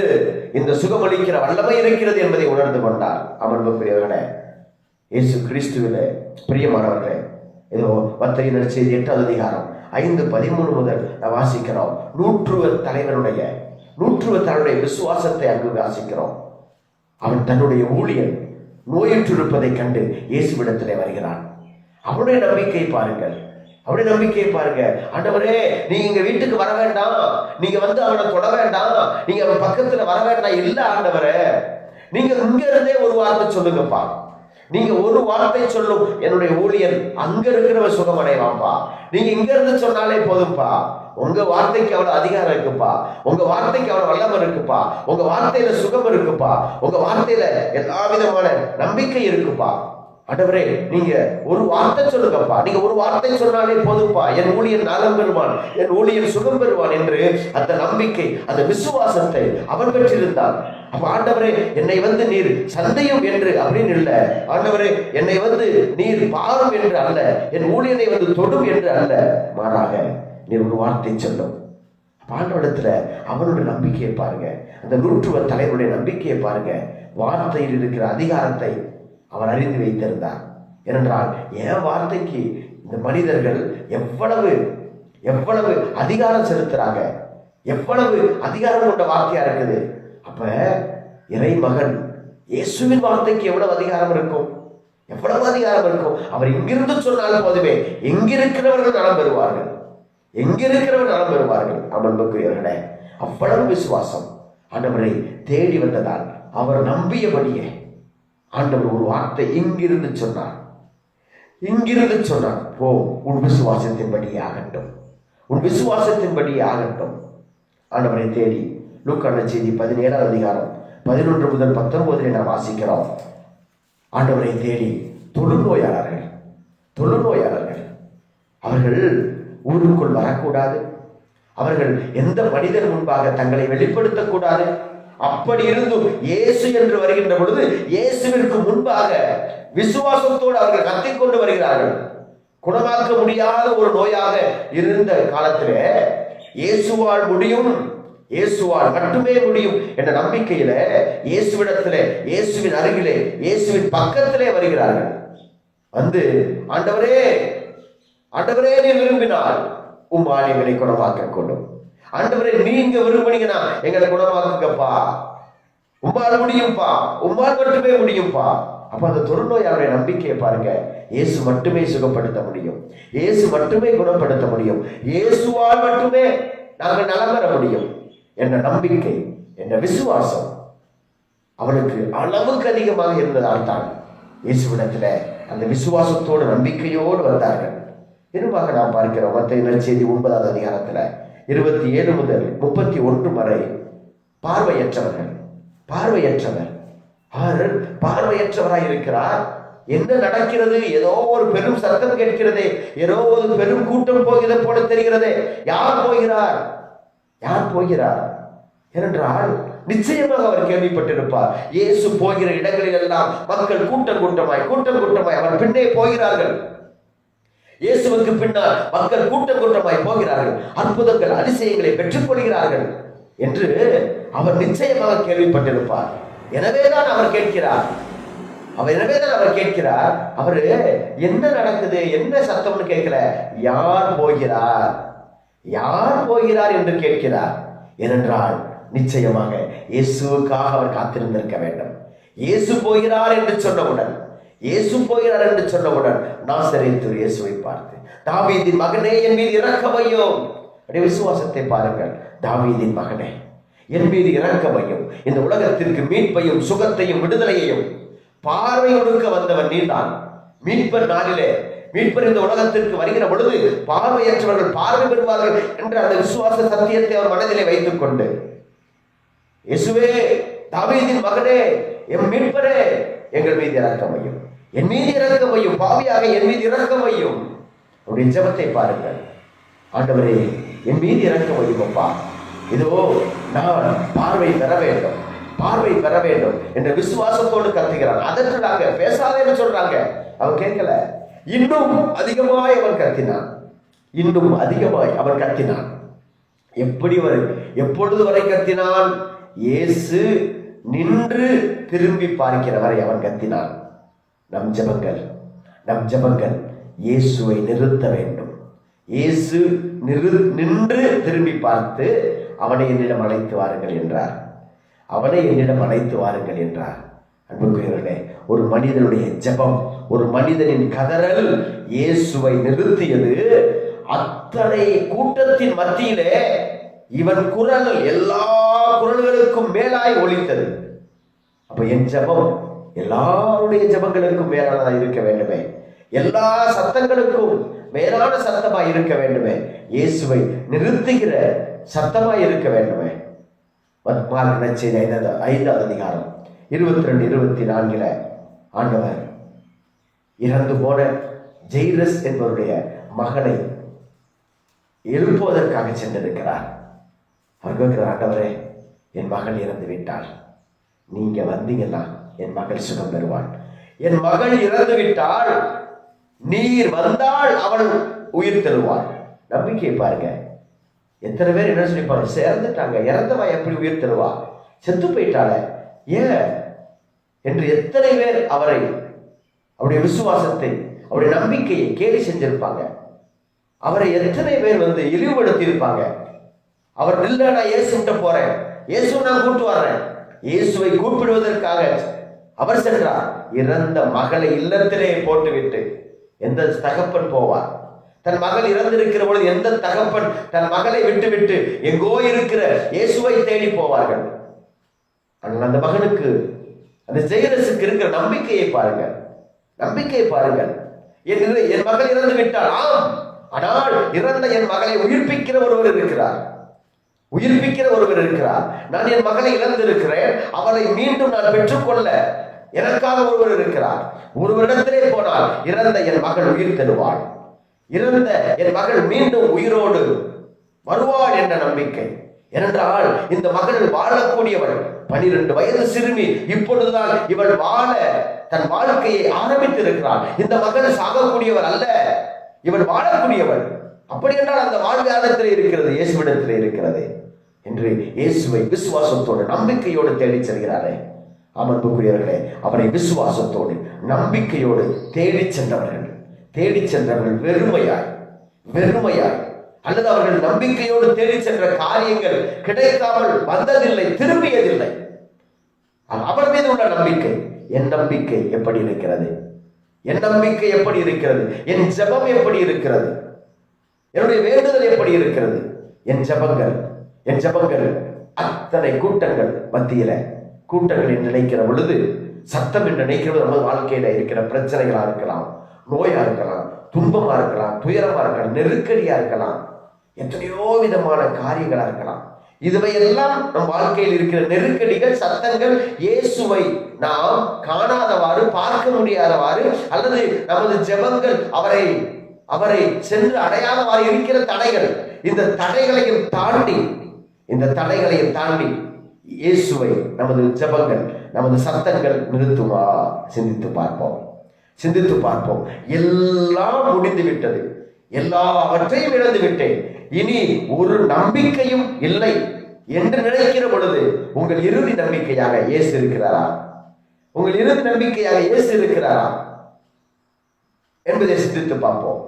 இந்த சுகமளிக்கிற வல்லமை இருக்கிறது என்பதை உணர்ந்து கொண்டார். அமர்வுக்குரியவர்களே, இயேசு கிறிஸ்துவிலே பிரியமானவர்களே, ஏதோ மத்தேயு நற்செய்தி 8வது அதிகாரம் 5:13 முதல் நாம் வாசிக்கிறோம். நூற்றுவர் தலைவனுடைய விசுவாசத்தை அங்கு வாசிக்கிறோம். அவன் தன்னுடைய ஊழியன் நோயுற்றிருப்பதை கண்டு இயேசுவிடத்திலே வருகிறான். அவனுடைய நம்பிக்கை பாருங்கள், அவருடைய நம்பிக்கையை பாருங்க. ஆண்டவரே, நீங்க எங்க வீட்டுக்கு வர வேண்டாம், நீங்க வந்து அவனை தொட வேண்டாம், நீங்க அவன் பக்கத்துல வர வேண்டாம். இல்ல ஆண்டவரே, நீங்க இங்க இருந்தே ஒரு வார்த்தை சொல்லுங்கப்பா, நீங்க ஒரு வார்த்தை சொல்லும் என்னுடைய ஊழியன் அங்க இருக்கிறவ சுகமடைவாப்பா. நீங்க இங்க இருந்து சொன்னாலே போதும்பா. உங்க வார்த்தைக்கு அவ்வளவு அதிகாரம் இருக்குப்பா, உங்க வார்த்தைக்கு அவ்வளவு வல்லமை இருக்குப்பா, உங்க வார்த்தையில சுகம் இருக்குப்பா, உங்க வார்த்தையில எல்லா விதமான நம்பிக்கை இருக்குப்பா. ஆண்டவரே, நீங்க ஒரு வார்த்தை சொல்லுங்கப்பா, நீங்க ஒரு வார்த்தை சொன்னாலே போதும்பா, என் ஊழியன் நலம் பெறுவான், என் ஊழியன் சுகம் பெறுவான் என்று அந்த நம்பிக்கை, அந்த விசுவாசத்தை அவன் பெற்றிருந்தான். அப்ப ஆண்டவரே, என்னை வந்து நீர் சந்தையும் என்று அப்படின்னு இல்லை, ஆண்டவரே என்னை வந்து நீர் பாரும் என்று அல்ல, என் ஊழியனை வந்து தொடும் என்று அல்ல, மாறாக நீர் ஒரு வார்த்தை சொல்லும். ஆண்டவரிடத்துல அவனுடைய நம்பிக்கையை பாருங்க, அந்த நூற்றுவர் தலைவருடைய நம்பிக்கையை பாருங்க. வார்த்தையில் இருக்கிற அதிகாரத்தை அவர் அறிந்து வைத்திருந்தார். ஏனென்றால் என் வார்த்தைக்கு இந்த மனிதர்கள் எவ்வளவு எவ்வளவு அதிகாரம் செலுத்துறாங்க, எவ்வளவு அதிகாரம் கொண்ட வார்த்தையா இருக்குது. அப்ப இறை மகன் இயேசுவின் வார்த்தைக்கு எவ்வளவு அதிகாரம் இருக்கும், எவ்வளவு அதிகாரம் இருக்கும். அவர் இங்கிருந்து சொன்னால் போதுமே, எங்கிருக்கிறவர்கள் நலம் பெறுவார்கள், எங்கிருக்கிறவர்கள் நலம் பெறுவார்கள். அமர்வுக்குரியவர்களே, அவ்வளவு விசுவாசம் ஆண்டவரை தேடி வந்ததால் அவர் நம்பியபடியே ஆண்டவர் ஒரு வார்த்தை இங்கிருந்து சொன்னார், இங்கிருந்து சொன்னார், போ, உன் விசுவாசத்தின்படியே ஆகட்டும், உன் விசுவாசத்தின்படியே ஆகட்டும். ஆண்டவரை தேடி லூக்கா நற்செய்தி 17வது அதிகாரம் 11 முதல் 19 நாம் வாசிக்கிறோம். ஆண்டவரை தேடி தொழுநோயாளர்கள் அவர்கள் ஊருக்குள் வரக்கூடாது, அவர்கள் எந்த மனிதன் முன்பாக தங்களை வெளிப்படுத்தக்கூடாது. அப்படி இருந்தும் இயேசு என்று வருகின்ற பொழுது இயேசுவிற்கு முன்பாக விசுவாசத்தோடு அவர்கள் கத்திக்கொண்டு வருகிறார்கள். குணமாக்க முடியாத ஒரு நோயாக இருந்த காலத்திலே இயேசுவால் முடியும், இயேசுவால் மட்டுமே முடியும் என்ற நம்பிக்கையில இயேசுவிடத்திலே, இயேசுவின் அருகிலே, இயேசுவின் பக்கத்திலே வருகிறார்கள். வந்து ஆண்டவரே, ஆண்டவரே, நீ விரும்பினால் உம்மால் எங்களை குணமாக்க கொள்ளும். ஆண்டவரே, நீங்க விரும்புனீங்கன்னா எங்களை குணமாக்குங்கப்பா, உம்மால் முடியும்பா, உம்மால் மட்டுமே முடியும்பா. அப்ப அந்த தொழுநோயாளருடைய நம்பிக்கையை பாருங்க. இயேசு மட்டுமே சுகப்படுத்த முடியும், இயேசு மட்டுமே குணப்படுத்த முடியும், இயேசுவால் மட்டுமே நாங்கள் நலம் பெற முடியும் என்ற நம்பிக்கை, என்ற விசுவாசம் அவனுக்கு அளவுக்கு அதிகமாக இருந்ததால் தான் இயேசுவிடத்துல அந்த விசுவாசத்தோடு நம்பிக்கையோடு வந்தார்கள். திரும்ப நாம் பார்க்கிறோம் மத்தேயு நற்செய்தி 9வது அதிகாரத்துல 27 முதல் 31 வரை பார்வையற்றவர் பார்வையற்றவராய் இருக்கிறார். என்ன நடக்கிறது? ஏதோ ஒரு பெரும் சத்தம் கேட்கிறதே, ஏதோ ஒரு பெரும் கூட்டம் போகிறத போல தெரிகிறதே. யார் போகிறார்? யார் போகிறார்? ஏனென்றால் நிச்சயமாக அவர் கேள்விப்பட்டிருப்பார். இயேசு போகிற இடங்களில் எல்லாம் மக்கள் கூட்டம் கூட்டமாய் அவர் பின்னே போகிறார்கள். இயேசுவுக்கு பின்னால் மக்கள் கூட்டமாய் போகிறார்கள், அற்புதங்கள் அதிசயங்களை பெற்றுக் கொள்கிறார்கள் என்று அவர் நிச்சயமாக கேள்விப்பட்டிருப்பார். எனவேதான் அவர் கேட்கிறார். அவரு என்ன நடக்குது, என்ன சத்தம்னு கேட்கல, யார் போகிறார் என்று கேட்கிறார். ஏனென்றால் நிச்சயமாக இயேசுவுக்காக அவர் காத்திருந்திருக்க வேண்டும். இயேசு போகிறார் என்று சொன்னவுடன் நாசரேத்து இயேசுவை பார்த்து, தாவீதின் மகனே என் மீது இரக்கமையும். விசுவாசத்தை பாருங்கள். தாவீதின் மகனே என் மீது இரக்கமையும். இந்த உலகத்திற்கு மீட்பையும் சுகத்தையும் விடுதலையையும் பார்வை கொடுக்க வந்தவர் நீதான். மீட்பர் நாளிலே மீட்பர் இந்த உலகத்திற்கு வருகிற பொழுது பார்வையற்றவர்கள் பார்வை பெறுவார்கள் என்ற அந்த விசுவாச சத்தியத்தை அவர் மனதிலே வைத்துக் கொண்டு, இயேசுவே தாவீதின் மகனே என் மீட்பரே எங்கள் மீது இரக்கமையும், என் மீது இரக்கமையும், பாவியாக என் மீது இரக்கமையும். அவருடைய ஜெபத்தை பாருங்கள். ஆண்டவரே என் மீது இரக்கமையும் அப்பா, இதோ நான் பார்வை பெற வேண்டும் என்ற விசுவாசத்தோடு கத்துகிறான். அதற்காக பேசாதேன்னு சொல்றாங்க, அவன் கேட்கல. இன்னும் அதிகமாய் அவன் கத்தினான். எப்பொழுது வரை கத்தினான்? இயேசு நின்று திரும்பி பார்க்கிற வரை அவன் கத்தினான். நம் ஜெபங்கள் இயேசுவை நிறுத்த வேண்டும். இயேசு நின்று திரும்பி பார்த்து அவனை என்னிடம் அழைத்து வாருங்கள் என்றார். அன்புக்குரியவர்களே, ஒரு மனிதனுடைய ஜெபம், ஒரு மனிதனின் கதறல் இயேசுவை நிறுத்தியது. அத்தனை கூட்டத்தின் மத்தியிலே இவன் குரல் எல்லா குரல்களுக்கும் மேலாய் ஒலித்தது. அப்ப என் ஜெபம் எல்லாருடைய ஜெபங்களுக்கும் மேலானதாக இருக்க வேண்டுமே, எல்லா சத்தங்களுக்கும் மேலான சத்தமாய் இருக்க வேண்டுமே, இயேசுவை நிறுத்துகிற சத்தமாய் இருக்க வேண்டுமே. மார்க் நற்செய்தி 5ஆம் அதிகாரம் 22-24 ஆண்டவர் இறந்து போன ஜெயிரஸ் என்பவருடைய மகனை எழுப்புவதற்காக சென்றிருக்கிறார். அவர் கேட்கிறார், ஆண்டவரே என் மகள் இறந்து விட்டாள், நீங்க வந்தீங்கன்னா என் மகள் சுகம் பெறுவாள். என் மகள் இறந்து விட்டால் நீர் வந்தால் அவள் உயிர் தருவாள். நம்பிக்கை பாருங்க. எத்தனை பேர் என்ன சொல்லிப்பாங்க, சேர்ந்துட்டாங்க, இறந்தவா எப்படி உயிர் தருவா, செத்து போயிட்டாள ஏன் என்று எத்தனை பேர் அவருடைய விசுவாசத்தை, அவருடைய நம்பிக்கையை கேலி செஞ்சிருப்பாங்க. அவரை எத்தனை பேர் இழிவுபடுத்தி இருப்பாங்க. அவர் இல்ல, நான் இயேசுட்ட போறேன், இயேசு நான் கூட்டு வர்றேன். இயேசுவை கூப்பிடுவதற்காக அவர் சென்றார். இறந்த மகளை இல்லத்திலே போட்டுவிட்டு எந்த தகப்பன் போவார்? தன் மகள் இறந்திருக்கிற பொழுது எந்த தகப்பன் தன் மகளை விட்டு எங்கோ இருக்கிற இயேசுவை தேடி போவார்கள்? ஆனால் அந்த மகனுக்கு, அந்த ஜெயிரஸுக்கு இருக்கிற நம்பிக்கையை பாருங்கள். என் மகள் இறந்து விட்டாள், ஆம், ஆனால் இறந்த என் மகளை உயிர்ப்பிக்கிற ஒருவர் இருக்கிறார். நான் என் மகளை இழந்திருக்கிறேன், அவளை மீண்டும் நான் பெற்றுக்கொள்ள எனக்காக ஒருவர் இருக்கிறார். ஒருவரிடத்திலே போனால் இறந்த என் மகள் உயிர் தருவாள், இறந்த என் மகள் மீண்டும் உயிரோடு வருவாள் என்ற நம்பிக்கை. ஏனென்றால் இந்த மகள் வாழக்கூடியவள், 12 வயது சிறுமி, இப்பொழுதுதான் இவள் வாழ தன் வாழ்க்கையை ஆரம்பித்திருக்கிறாள். இந்த மகள் சாகக்கூடியவள் அல்ல, இவள் வாழக்கூடியவள். அப்படி என்றால் அந்த வாழ்விடத்திலே இருக்கிறது, இயேசுவிடத்திலே இருக்கிறது என்று இயேசுவை விசுவாசத்தோடு நம்பிக்கையோடு தேடி செல்கிறாரே. அமர்வுக்குரியவர்களே, அவரை விசுவாசத்தோடு நம்பிக்கையோடு தேடி சென்றவர்கள் வெறுமையாய் அல்லது அவர்கள் நம்பிக்கையோடு தேடி சென்ற காரியங்கள் கிடைக்காமல் வந்ததில்லை, திரும்பியதில்லை. அவர் மீது உள்ள நம்பிக்கை, என் நம்பிக்கை எப்படி இருக்கிறது? என் ஜெபம் எப்படி இருக்கிறது? என்னுடைய வேண்டுதல் எப்படி இருக்கிறது? என் ஜெபங்கள் அத்தனை கூட்டங்கள் மத்தியில, கூட்டங்களில் நினைக்கிற பொழுது, சத்தம் என்று நினைக்கிறது நமது வாழ்க்கையில இருக்கிற பிரச்சனைகளா இருக்கலாம், நோயா இருக்கலாம், துன்பமா இருக்கலாம், துயரமா இருக்கலாம், நெருக்கடியா இருக்கலாம், எத்தனையோ விதமான காரியங்களா இருக்கலாம். இதுவையெல்லாம் நம் வாழ்க்கையில் இருக்கிற நெருக்கடிகள், சத்தங்கள், இயேசுவை நாம் காணாதவாறு பார்க்க முடியாதவாறு அல்லது நமது ஜெபங்கள் அவரை சென்று அடையாதவாறு இருக்கிற தடைகள், இந்த தடைகளையும் தாண்டி இயேசுவை நமது ஜெபங்கள், நமது சத்தங்கள் நிறுத்துமா? சிந்தித்து பார்ப்போம். எல்லாம் முடிந்து விட்டது, எல்லாவற்றையும் இழந்து விட்டேன், இனி ஒரு நம்பிக்கையும் இல்லை என்று நினைக்கிற பொழுது உங்கள் இறுதி நம்பிக்கையாக இயேசு இருக்கிறாரா? உங்கள் இறுதி நம்பிக்கையாக இயேசு இருக்கிறாரா என்பதை சிந்தித்து பார்ப்போம்.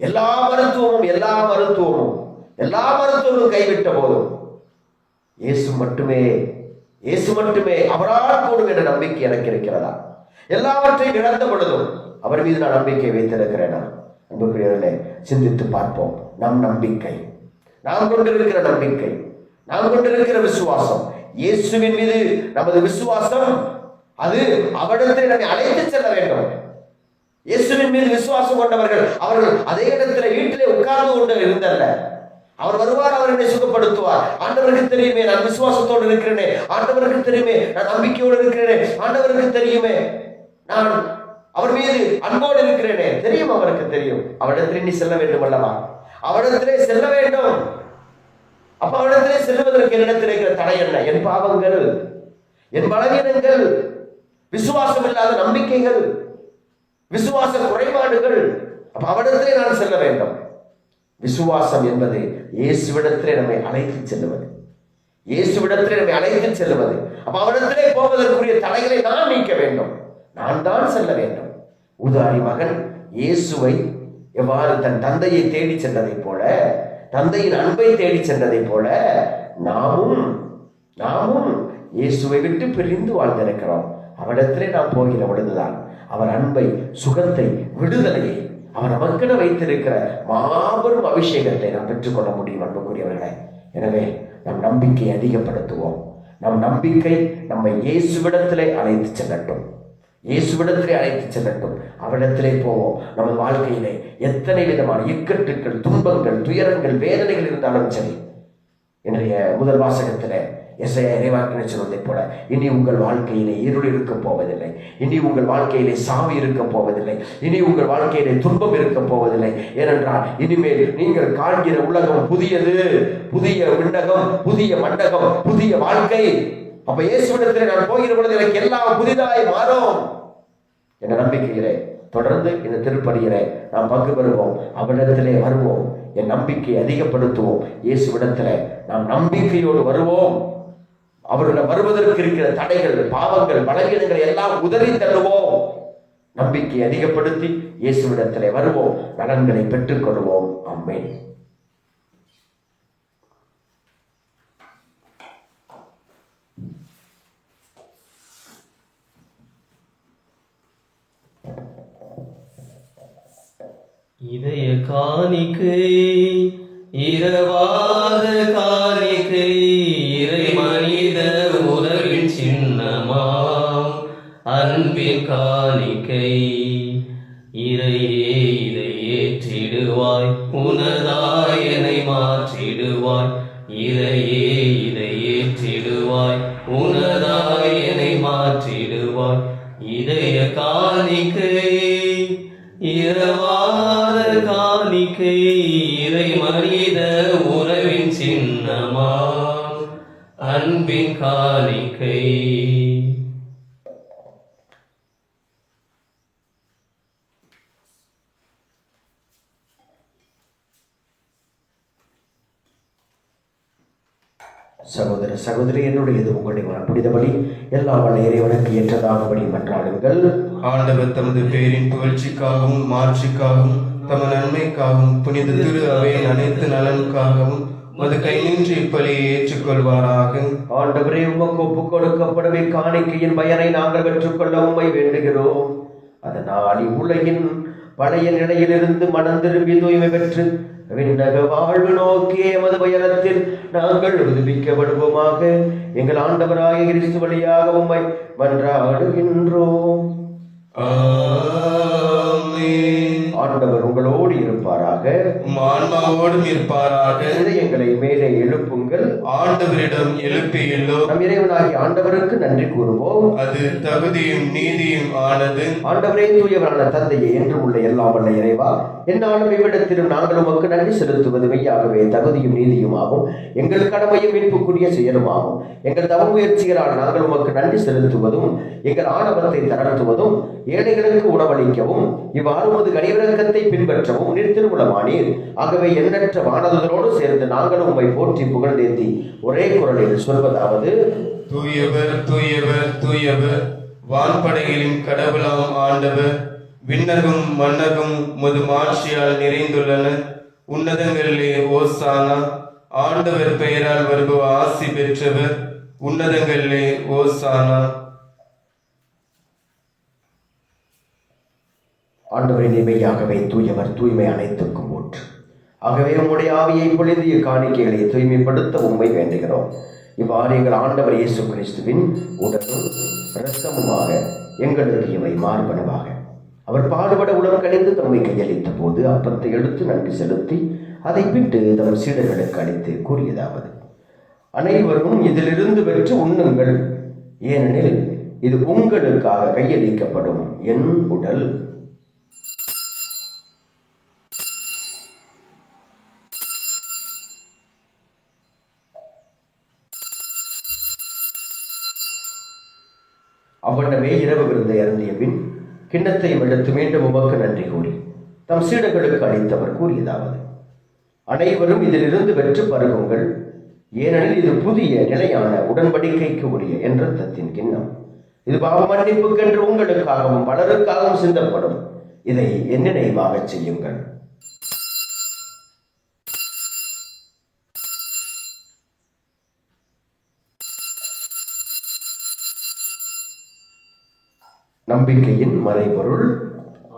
எல்லா மருத்துவமும் கைவிட்ட போதும் இயேசு மட்டுமே அவரால் கூடும் என்ற நம்பிக்கை எனக்கு இருக்கிறதா? எல்லாவற்றையும் இழந்த பொழுதும் அவர் மீது நான் நம்பிக்கை வைத்திருக்கிறேனா? அன்புக்குரியவர்களே, சிந்தித்து பார்ப்போம். நம் நம்பிக்கை, நாம் கொண்டிருக்கிற நம்பிக்கை, நாம் கொண்டிருக்கிற விசுவாசம், இயேசுவின் மீது நமது விசுவாசம், அது அவரிடத்தில் நம்மை அழைத்து செல்ல வேண்டும். இயேசுவின் மீது விசுவாசம் கொண்டவர்கள் அவர்கள் அதே இடத்துல வீட்டிலே உட்கார்ந்து கொண்டு இருந்தல்ல, அவர் வருவார், அவர் என்னை சுகப்படுத்துவார். ஆண்டவருக்கு தெரியுமே நான் விசுவாசத்தோடு இருக்கிறேனே, ஆண்டவருக்கு தெரியுமே நான் நம்பிக்கையோடு இருக்கிறேனே, ஆண்டவருக்கு தெரியுமே நான் அவர் மீது அன்போடு இருக்கிறேனே, தெரியும், அவருக்கு தெரியும். அவரிடத்திலே நீ செல்ல வேண்டும் அல்லவா? அவரிடத்திலே செல்ல வேண்டும். அப்ப அவரிடத்திலே செல்வதற்கு என்னிடத்தில் இருக்கிற தடை என்ன? என் பாவங்கள், என் பலவீனங்கள், விசுவாசம் இல்லாத நம்பிக்கைகள், விசுவாச குறைபாடுகள். அப்ப அவரிடத்திலே நான் செல்ல வேண்டும். விசுவாசம் என்பது இயேசுவிடத்திலே நம்மை அழைத்து செல்லுவது, அப்ப அவரிடத்திலே போவதற்குரிய தடைகளை நான் நீக்க வேண்டும், நான் தான் செல்ல வேண்டும். ஊதாரி மகன் இயேசுவை எவ்வாறு தன் தந்தையை தேடி சென்றதை போல, தந்தையின் அன்பை தேடி சென்றதை போல நாமும் இயேசுவை விட்டு பிரிந்து வாழ்ந்திருக்கிறோம். அவரிடத்திலே நாம் போகிற பொழுதுதான் அவர் அன்பை, சுகத்தை, விடுதலையை அவர் நமக்கென வைத்திருக்கிற மாபெரும் அபிஷேகத்தை நாம் பெற்றுக்கொள்ள முடியும். அன்புக்குரியவர்களே, எனவே நம் நம்பிக்கையை அதிகப்படுத்துவோம். நம் நம்பிக்கை நம்மை இயேசுவிடத்திலே அழைத்து செல்லட்டும். அவரிடத்திலே போவோம். நமது வாழ்க்கையிலே எத்தனை விதமான இக்கட்டுகள், துன்பங்கள், துயரங்கள், வேதனைகள் இருந்தாலும் சரி, என்னுடைய முதல் வாசகத்திலே எசையா இறைவாக்கினர் சொன்னதை போல, இனி உங்கள் வாழ்க்கையிலே இருள் இருக்க போவதில்லை, இனி உங்கள் வாழ்க்கையிலே சாவி இருக்க போவதில்லை, இனி உங்கள் வாழ்க்கையிலே துன்பம் இருக்க போவதில்லை. ஏனென்றால் இனிமேல் நீங்கள் காண்கிற உலகம் புதியது, புதிய விண்ணகம், புதிய மண்டகம், புதிய வாழ்க்கை. அப்ப இயேசுவிடத்திலே நான் போகிற பொழுது எனக்கு எல்லாம் புதிதாய் மாறும் என்ற நம்பிக்கையிலே தொடர்ந்து இந்த திருப்பலியிலே நாம் பங்கு பெறுவோம். அவரிடத்திலே வருவோம், என் நம்பிக்கையை அதிகப்படுத்துவோம். இயேசுவிடத்திலே நாம் நம்பிக்கையோடு வருவோம். அவருடன் வருவதற்கு இருக்கிற தடைகள், பாவங்கள், பலவீனங்களை எல்லாம் உதறி தள்ளுவோம். நம்பிக்கை அதிகப்படுத்தி இயேசுவிடத்திலே வருவோம், நலன்களை பெற்றுக் கொள்வோம். ஆமென். இதய காணிக்கை, இரவாத காணிக்கை, இறை மனித உறவின் சின்னமாம் அன்பின் காணிக்கை. இறையே இதை ஏற்றிடுவாய், உனதாய் என்னை மாற்றிடுவாய். இறையே இதை ஏற்றிடுவாய், உனதாய் என்னை மாற்றிடுவாய். இதய காணிக்கை, இரவாத காணிக்கை, இறை மனித உறவின் சின்னமாம் அன்பின் காணிக்கை. சகோதர சகோதரி, என்னுடையது உங்களுடைய புனித பலி எல்லாம் வல்ல இறைவனுக்கு ஏற்றதாகும்படி மன்றாடுங்கள். ஆண்டவர் தமது பேரின் புகழ்ச்சிக்காகவும் மாட்சிக்காகவும் தமது நன்மைக்காகவும் புனித திரு அவையின் அனைத்து நலனுக்காகவும் மது கை நின்று இப்பலியை ஏற்றுக்கொள்வாராக. ஆண்டவரே, உமக்கு ஒப்புக் கொடுக்கப்படவே காணிக்கையின் பயனை நாங்கள் பெற்றுக்கொள்ள உம்மை வேண்டுகிறோம். அதனால் இவ்வுலகின் பழைய நிலையிலிருந்து மனம் திரும்பி தூய்மை பெற்று விண்ணக வாழ்வு நோக்கி எமது பயணத்தில் நாங்கள் உறுதிப்பிக்கப்படுவோமாக. எங்கள் ஆண்டவராகிய கிறிஸ்து வழியாக உம்மை மன்றாடுகின்றோம். ஆமென். ஆண்டவர் உங்களோடு இருப்பாரா? இருப்பாராக. உம் ஆன்மாவோடும் இருப்பாராக. இதயங்களை மேலே எழுப்புங்கள். ஆண்டவரிடம் எழுப்பியுள்ளோம். நம் இறைவனாகிய ஆண்டவருக்கு நன்றி கூறுவோம். அது தகுதியும் நீதியும் ஆனது. ஆண்டவரே, தூயவரான தந்தையே, என்றும் உள்ள எல்லாம் வல்ல இறைவா, என்னாலும் இவ்விடத்திலும் நாங்கள் உமக்கு நன்றி செலுத்துவது மெய்யாகவே தகுதியும் நீதியுமாகும். எங்கள் கடமையும் மீட்புக்குரிய செயலுமாகும். எங்கள் தவ முயற்சிகளால் நாங்கள் உமக்கு நன்றி செலுத்துவதும் எங்கள் ஆணவத்தை தளர்த்துவதும் ஏழைகளுக்கு உணவளிக்கவும் இவ்வாறு உமது கனிவிரக்கத்தை பின்பற்றவும் நீர் திருவுளமானீர். ஆகவே எண்ணற்ற வானதுதரோடு சேர்ந்து நாங்களும் உம்மை போற்றி புகழ்ந்தேத்தி ஒரே குரலில் சொல்வதாவது: தூயவர் தூயவர் தூயவர், வான்படைகளின் கடவுளாம் ஆண்டவர். விண்ணகும் மன்னகும் உமது மாட்சியால் நிறைந்துள்ளன. உன்னதங்களிலே ஓசானா. ஆண்டவர் பெயரால் வருபவர் ஆசி பெற்றவர். உன்னதங்களிலே ஓசானா. ஆண்டவரின் மெய்யாகவே தூயவர், தூய்மை அனைத்துக்கும் ஊற்று. ஆகவே உம்முடைய ஆவியை பொழிந்து இக்காணிக்கைகளை தூய்மைப்படுத்த உம்மை வேண்டுகிறோம். இவ்வாறு எங்கள் ஆண்டவர் இயேசு கிறிஸ்துவின் உடலும் இரத்தமுமாக எங்களுக்கு இவை மார்பனவாக. அவர் பாடுபட உலகம் கணிந்து தம்மை கையளித்த போது அப்பத்தை எடுத்து நன்றி செலுத்தி அதை பிட்டு தம் சீடர்களுக்கு அளித்து கூறியதாவது: அனைவரும் இதிலிருந்து பெற்று உண்ணுங்கள், ஏனெனில் இது உங்களுக்காக கையளிக்கப்படும் என் உடல். அவ்வண்ணமே இரவு விருந்தை அருந்திய பின் கிண்ணத்தையும் எடுத்து மீண்டும் உமக்கு நன்றி கூறி தம் சீடர்களுக்கு அளித்தவர் கூறியதாவது: அனைவரும் இதிலிருந்து பெற்று பருகுங்கள், ஏனெனில் இது புதிய நிலையான உடன்படிக்கைக்கு உரிய என் இரத்தத்தின் கிண்ணம். இது பாவ மன்னிப்புக்கென்று உங்களுக்காகவும் பலருக்காகவும் சிந்தப்படும். இதை என் நினைவாக செய்யுங்கள். நம்பிக்கையின் மறைபொருள்.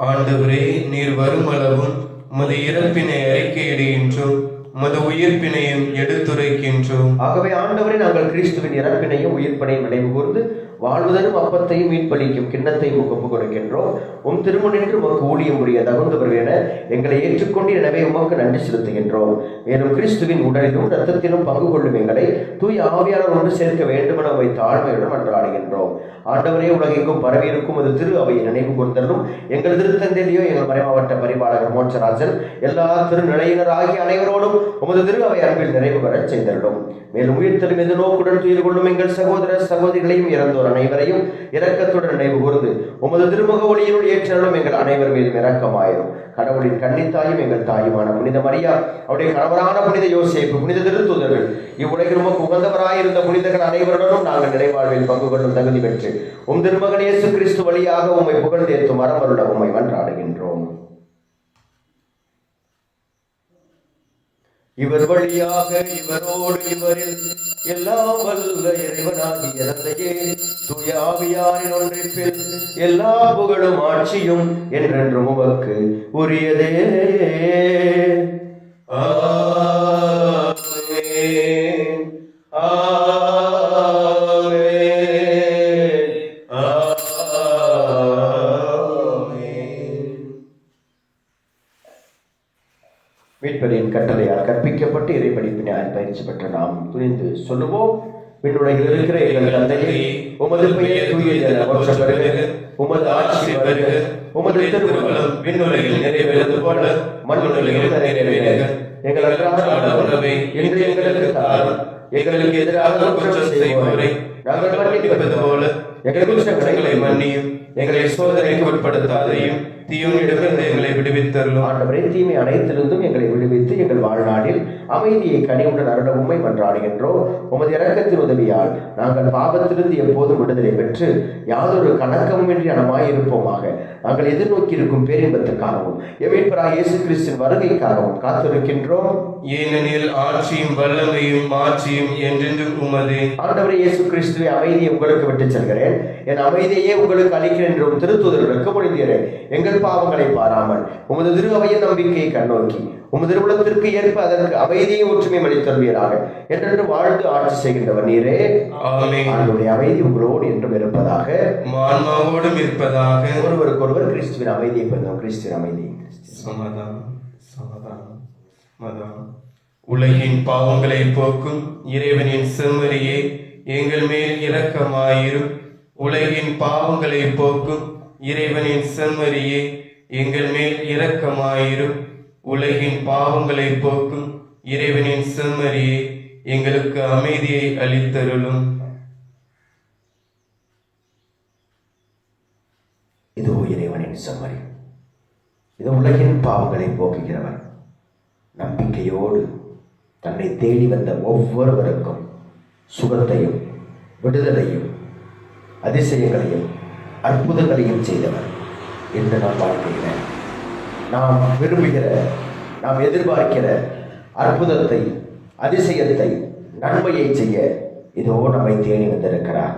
ஆண்டவரே, நீர் வருமளவும் உமது இறப்பினை அறிக்கையிடுகின்றோம், உமது உயிர்ப்பினையும் எடுத்துரைக்கின்றோம். ஆகவே ஆண்டவரே, நாங்கள் கிறிஸ்துவின் இறப்பினையும் உயிர்ப்பினையும் நினைவு கூர்ந்து வாழ்வதனும் அப்பத்தையும் மீட்பளிக்கும் கிண்ணத்தையும் ஒப்புக் கொடுக்கின்றோம். உம் திருமுனின்று உமக்கு ஊழியம் புரிய தகுந்தவர்கள் என எங்களை ஏற்றுக்கொண்டு எனவே உமக்கு நன்றி செலுத்துகின்றோம். மேலும் கிறிஸ்துவின் உடலிலும் இரத்தத்திலும் பங்கு கொள்ளும் எங்களை தூய ஆவியாளர் ஒன்று சேர்க்க வேண்டுமென உம்மை தாழ்மையுடன் மன்றாடுகின்றோம். ஆண்டவரே, உலகெங்கும் பரவியிருக்கும் அது திரு அவையை நினைவு கூர்ந்தரும் எங்கள் திருத்தந்தையிலேயோ எங்கள் மறைமாவட்ட பரிபாலகர் மோட்சராஜன் எல்லா திருநிலையினராகிய அனைவரோடும் உமது திரு அவை அன்பில் நிறைவு பெற செய்தருளும். மேலும் உயிர்த்தலும் எது நோக்குடன் துயில் கொள்ளும் எங்கள் சகோதர சகோதரிகளையும் இறந்தோர் அனைவரையும் இரக்கத்துடன் நினைவு கூர்ந்து உமது திருமுக ஒளியினுள் ஏற்றலும் எங்கள் அனைவர் மீதும் இரக்கமாயிரும். கடவுளின் கன்னித்தாயும் எங்கள் தாயுமான புனித மரியா, அவருடைய கணவரான புனித யோசேப்பு, புனித திருத்தூதர்கள், இவ்வுலகில் உமக்கு உகந்தவராயிருந்த புனிதர்கள் அனைவருடனும் நாங்கள் நிறைவாழ்வில் பங்கு கொள்ளும் தகுதி பெற்று உம் திருமகன் இயேசு கிறிஸ்து வழியாக உம்மை புகழ்ந்தேத்தும் மரமருட உம்மை மன்றாடுகின்றோம். இவர் வழியாக இவரோடு இவரில் எல்லாம் வல்ல இறைவனாகிய தந்தையே, தூய ஆவியாரின் ஒன்றிப்பில் எல்லா புகழும் ஆட்சியும் என்றென்றும் உமக்கு உரியதே. ஆமென். ஆமென். ஆமென். மீட்பரின் கட்டளையால் கற்பிக்கப்பட்டு இறை படிப்பினால் பயிற்சி பெற்ற நாம் துணிந்து சொல்லுவோம்: விண்ணுலகில் இருக்கிற எங்கள் தந்தையே, உமது பெயர் தூயது என போற்றப் பெறுக. உமது ஆட்சி வருக. உமது திருவுளம் விண்ணுலகில் நிறைவேறுவது போல மண்ணுலகிலும் நிறைவேறுக. எங்கள் அன்றாட உணவை இன்று எங்களுக்கு தாரும். எங்களுக்கு எதிராக குற்றம் செய்வோரை நாங்கள் மன்னிப்பது போல எங்கள் குற்றங்களை மன்னியும். எங்களை சோதனைக்கு உட்படுத்தாதையும் தீயோனிடமிருந்து எங்களை விடுவித்தருளும். ஆண்டவரே, தீமை அனைத்திலிருந்தும் எங்களை விடுவித்து எங்கள் வாழ்நாளில் அமைதியை கனிவுடன் அருள உம்மை மன்றாடுகின்றோம். உமது இரக்கத்தின் உதவியால் நாங்கள் பாவத்திலிருந்து எப்போதும் விடுதலை பெற்று யாதொரு கணக்கமின்றி நலமாயிருப்போமாக. நாங்கள் எதிர்நோக்கி இருக்கும் பேரின்பத்துக்காகவும் மீட்பராகிய இயேசு கிறிஸ்துவின் வருகைக்காகவும் காத்திருக்கின்றோம். ஏனெனில் ஆட்சியும் வல்லமையும் மாட்சியும் என்றென்றும் உமதே. ஆண்டவரே இயேசு கிறிஸ்துவை, அமைதியை உங்களுக்கு விட்டுச் செல்கிறேன், என் அமைதியை உங்களுக்கு அளிக்கிறேன் என்றும் திருத்தூதர்களுக்கு மொழிகிறேன். எங்கள் பாவங்களை பாராமல் உமது திரு அவையின் நம்பிக்கையை கண்ணோக்கி உமது திருவுளத்திற்கு ஏற்ப அதற்கு அமைதியை ஒற்றுமை அளித்தருவீராக. என்றென்று வாழ்ந்து ஆட்சி செய்கின்றவர் நீரே. ஆமென். ஆண்டவருடைய அமைதி உங்களோடு என்றும் இருப்பதாக, ஆன்மாவோடும் இருப்பதாக. ஒருவருக்கொருவர் கிறிஸ்துவின் அமைதியை பெறும். கிறிஸ்துவின் அமைதி. சமாதானம். சமாதானம் மதம். உலகின் பாவங்களை போக்கும் இறைவனின் செம்மறியே எங்கள் மேல் இரக்கமாயிரும். உலகின் பாவங்களை போக்கும் இறைவனின் செம்மறியே எங்கள் மேல் இரக்கமாயிரும். உலகின் பாவங்களை போக்கும் இறைவனின் செம்மறியே எங்களுக்கு அமைதியை அளித்தருளும். இதோ இறைவனின் செம்மறி, இது உலகின் பாவங்களை போக்குகிறவர். நம்பிக்கையோடு தன்னை தேடி வந்த ஒவ்வொருவருக்கும் சுகத்தையும் விடுதலையும் அதிசயங்களையும் அற்புதங்களையும் செய்தவர். என்று நாம் வாழ்க்கையில் நாம் விரும்புகிற, நாம் எதிர்பார்க்கிற அற்புதத்தை, அதிசயத்தை, நன்மையை செய்ய இதோ நம்மை தேடி வந்திருக்கிறார்.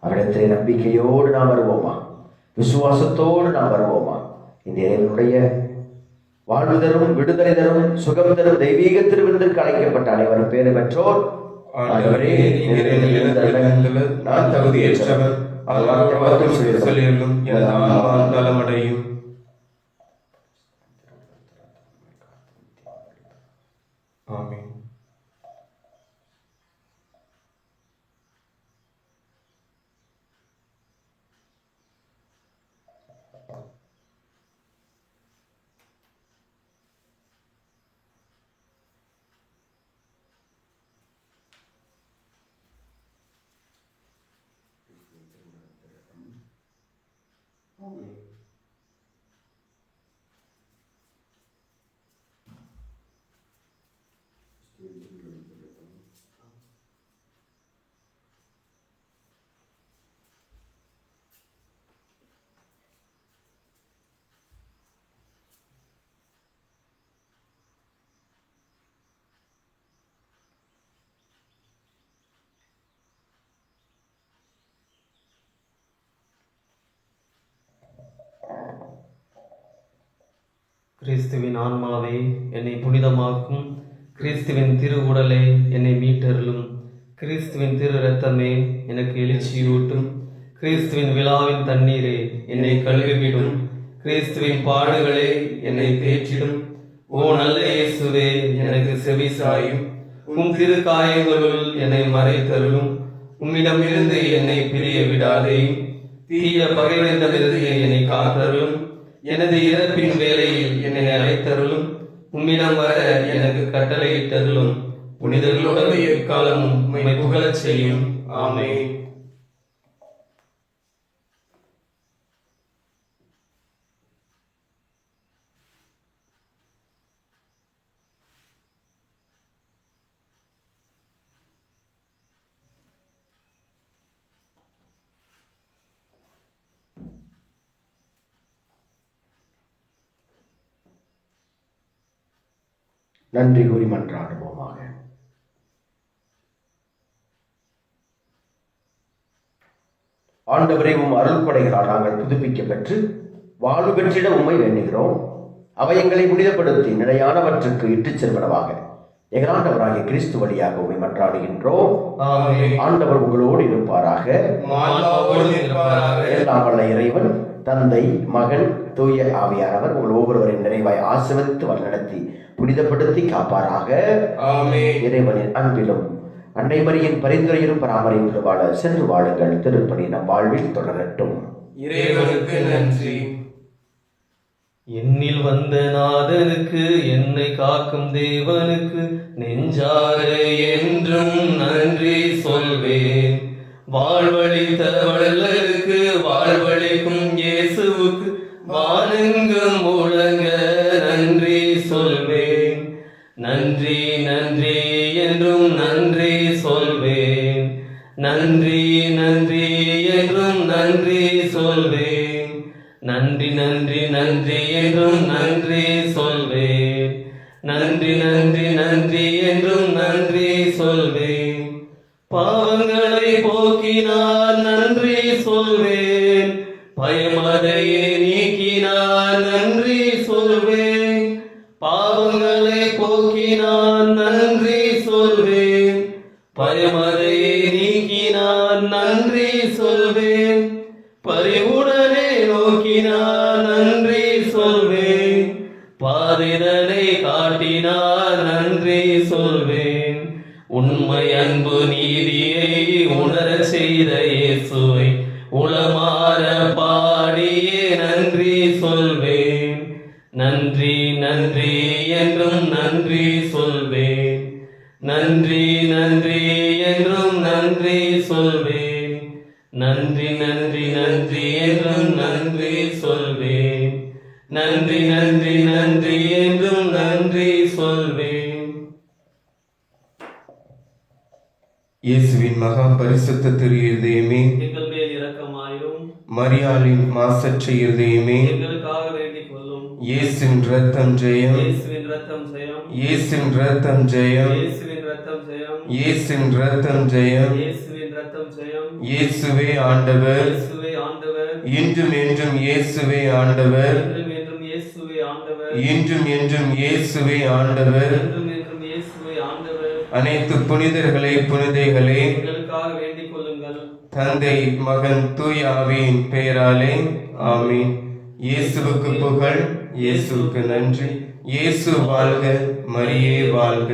அவரிடத்திலே நம்பிக்கையோடு நாம் வருவோமா? விசுவாசத்தோடு நாம் வருவோமா? இந்த என்னுடைய வாழ்வு தரும், விடுதலை தரும், சுகம் தரும் தெய்வீக திருவிருந்திற்கு அழைக்கப்பட்ட அனைவரும் பேறு பெற்றோர். ஆண்டவரே, நான் தகுதியற்றவர், சொல்லியும் எனது ஆன்மா நலமடையும். ஆமென். கிறிஸ்துவின் ஆன்மாவே என்னை புனிதமாக்கும். கிறிஸ்துவின் திரு உடலை என்னை மீட்டருளும். கிறிஸ்துவின் திரு இரத்தமே எனக்கு எழுச்சியூட்டும். கிறிஸ்துவின் விழாவின் தண்ணீரே என்னை கழுவிவிடும். கிறிஸ்துவின் பாடுகளே என்னை தேற்றிடும். ஓ நல்ல இயேசுவே, எனக்கு செவிசாயும். உம் திரு காயங்களுள் என்னை மறைத்தருளும். உம்மிடமிருந்து என்னை பிரிய விடாதேயும். தீய பகைவரிடமிருந்து என்னை காத்தருளும். எனது இறப்பின் வேளையில் என்னை அழைத்தருளும். உம்மிடம் வர எனக்கு கட்டளையிட்டருளும். புனிதர்களோடு எக்காலமும் உம்மை புகழச் செய்யும். ஆமென். நன்றி கூறி மன்றாடுவோமாக. ஆண்டவரே, உம் அருள் கொடைகளால் நாங்கள் புதுப்பிக்க பெற்று வாழ்வு பெற்றிட உம்மை வேண்டுகிறோம். அவை எங்களை புனிதப்படுத்தி நிலையானவற்றுக்கு இட்டுச் செல்வனவாக எங்கள் ஆண்டவராகிய கிறிஸ்து வழியாக உம்மை மன்றாடுகின்றோம். ஆண்டவர் உங்களோடு இருப்பாராக. எல்லாம் வல்ல இறைவன் தந்தை, மகன், தூய ஆவியானவர் உங்கள் ஒவ்வொருவரின் நிறைவாய் ஆசீர்வதித்து வழிநடத்தி புனிதப்படுத்தி காப்பாராக. இறைவனின் அன்பிலும் அன்னை மரியின் பரிந்துரையிலும் பராமரிப்பு வாழ சென்று வாழுங்கள். திருப்பணி நம் வாழ்வில் தொடரட்டும். இறைவனுக்கு நன்றி. என்னில் வந்த நாதனுக்கு, என்னை காக்கும் தேவனுக்கு நெஞ்சார என்றும் நன்றி சொல்வேன். வாழ்வழித்த வள்ளலுக்கு, வாழ்வழிக்கும் இயேசுவுக்கு வானெங்கும் முழங்க நன்றி சொல்வேன். நன்றி நன்றி என்றும் நன்றி சொல்வேன். நன்றி நன்றி என்றும் நன்றி சொல்வேன். நன்றி நன்றி நன்றி என்றும் நன்றி சொல்வேன். நன்றி நன்றி நன்றி என்றும் நன்றி சொல்வேன். பாவங்களை போக்கினார் நன்றி சொல்வேன். பயமதையே நீக்கினார் நன்றி சொல்வேன். பாவங்களை போக்கினார் நன்றி சொல்வேன். பயமதையே நீக்கினார் நன்றி சொல்வேன். பரிவுடனே நோக்கினார் நன்றி சொல்வேன். பாதிரனை நன்றி நன்றி என்றும் நன்றி சொல்வேன். நன்றி நன்றி என்றும் நன்றி சொல்வேன். நன்றி நன்றி நன்றி என்றும் நன்றி சொல்வேன். நன்றி நன்றி நன்றி என்றும் நன்றி சொல்வேன். இயேசுவின் மகா பரிசுத்த திரு இருதயமே, எங்கள் மேல் இரக்கமாயும் மரியாளின் மாசற்ற இருதயமே, எங்களுக்காக வேண்டிக் கொள்ளும். இயேசுவின் ரத்தம் ஜெயம், இயேசுவின் ரத்தம் ஜெயம். இயேசுவின் ரத்தம் ஜெயம், இயேசுவின் ரத்தம் ஜெயம். இயேசுவின் ரத்தம் ஜெயம். இயேசுவின் ரத்தம் ஜெயம். இயேசுவே ஆண்டவர், இயேசுவே ஆண்டவர். இன்றும் என்றும் இயேசுவே ஆண்டவர், என்றும் என்றும் இயேசுவே ஆண்டவர். இன்றும் என்றும் இயேசுவே ஆண்டவர். என்றும் என்றும் இயேசுவே ஆண்டவர். அனைத்து புனிதர்களே புனிதைகளே, எங்களுக்காக வேண்டிக் கொள்ளுங்கள். தந்தை மகன் தூய ஆவியின் பெயராலே ஆமீன். இயேசுவுக்கு புகழ், இயேசுவுக்கு நன்றி. இயேசு வாழ்க, மரியே வாழ்க.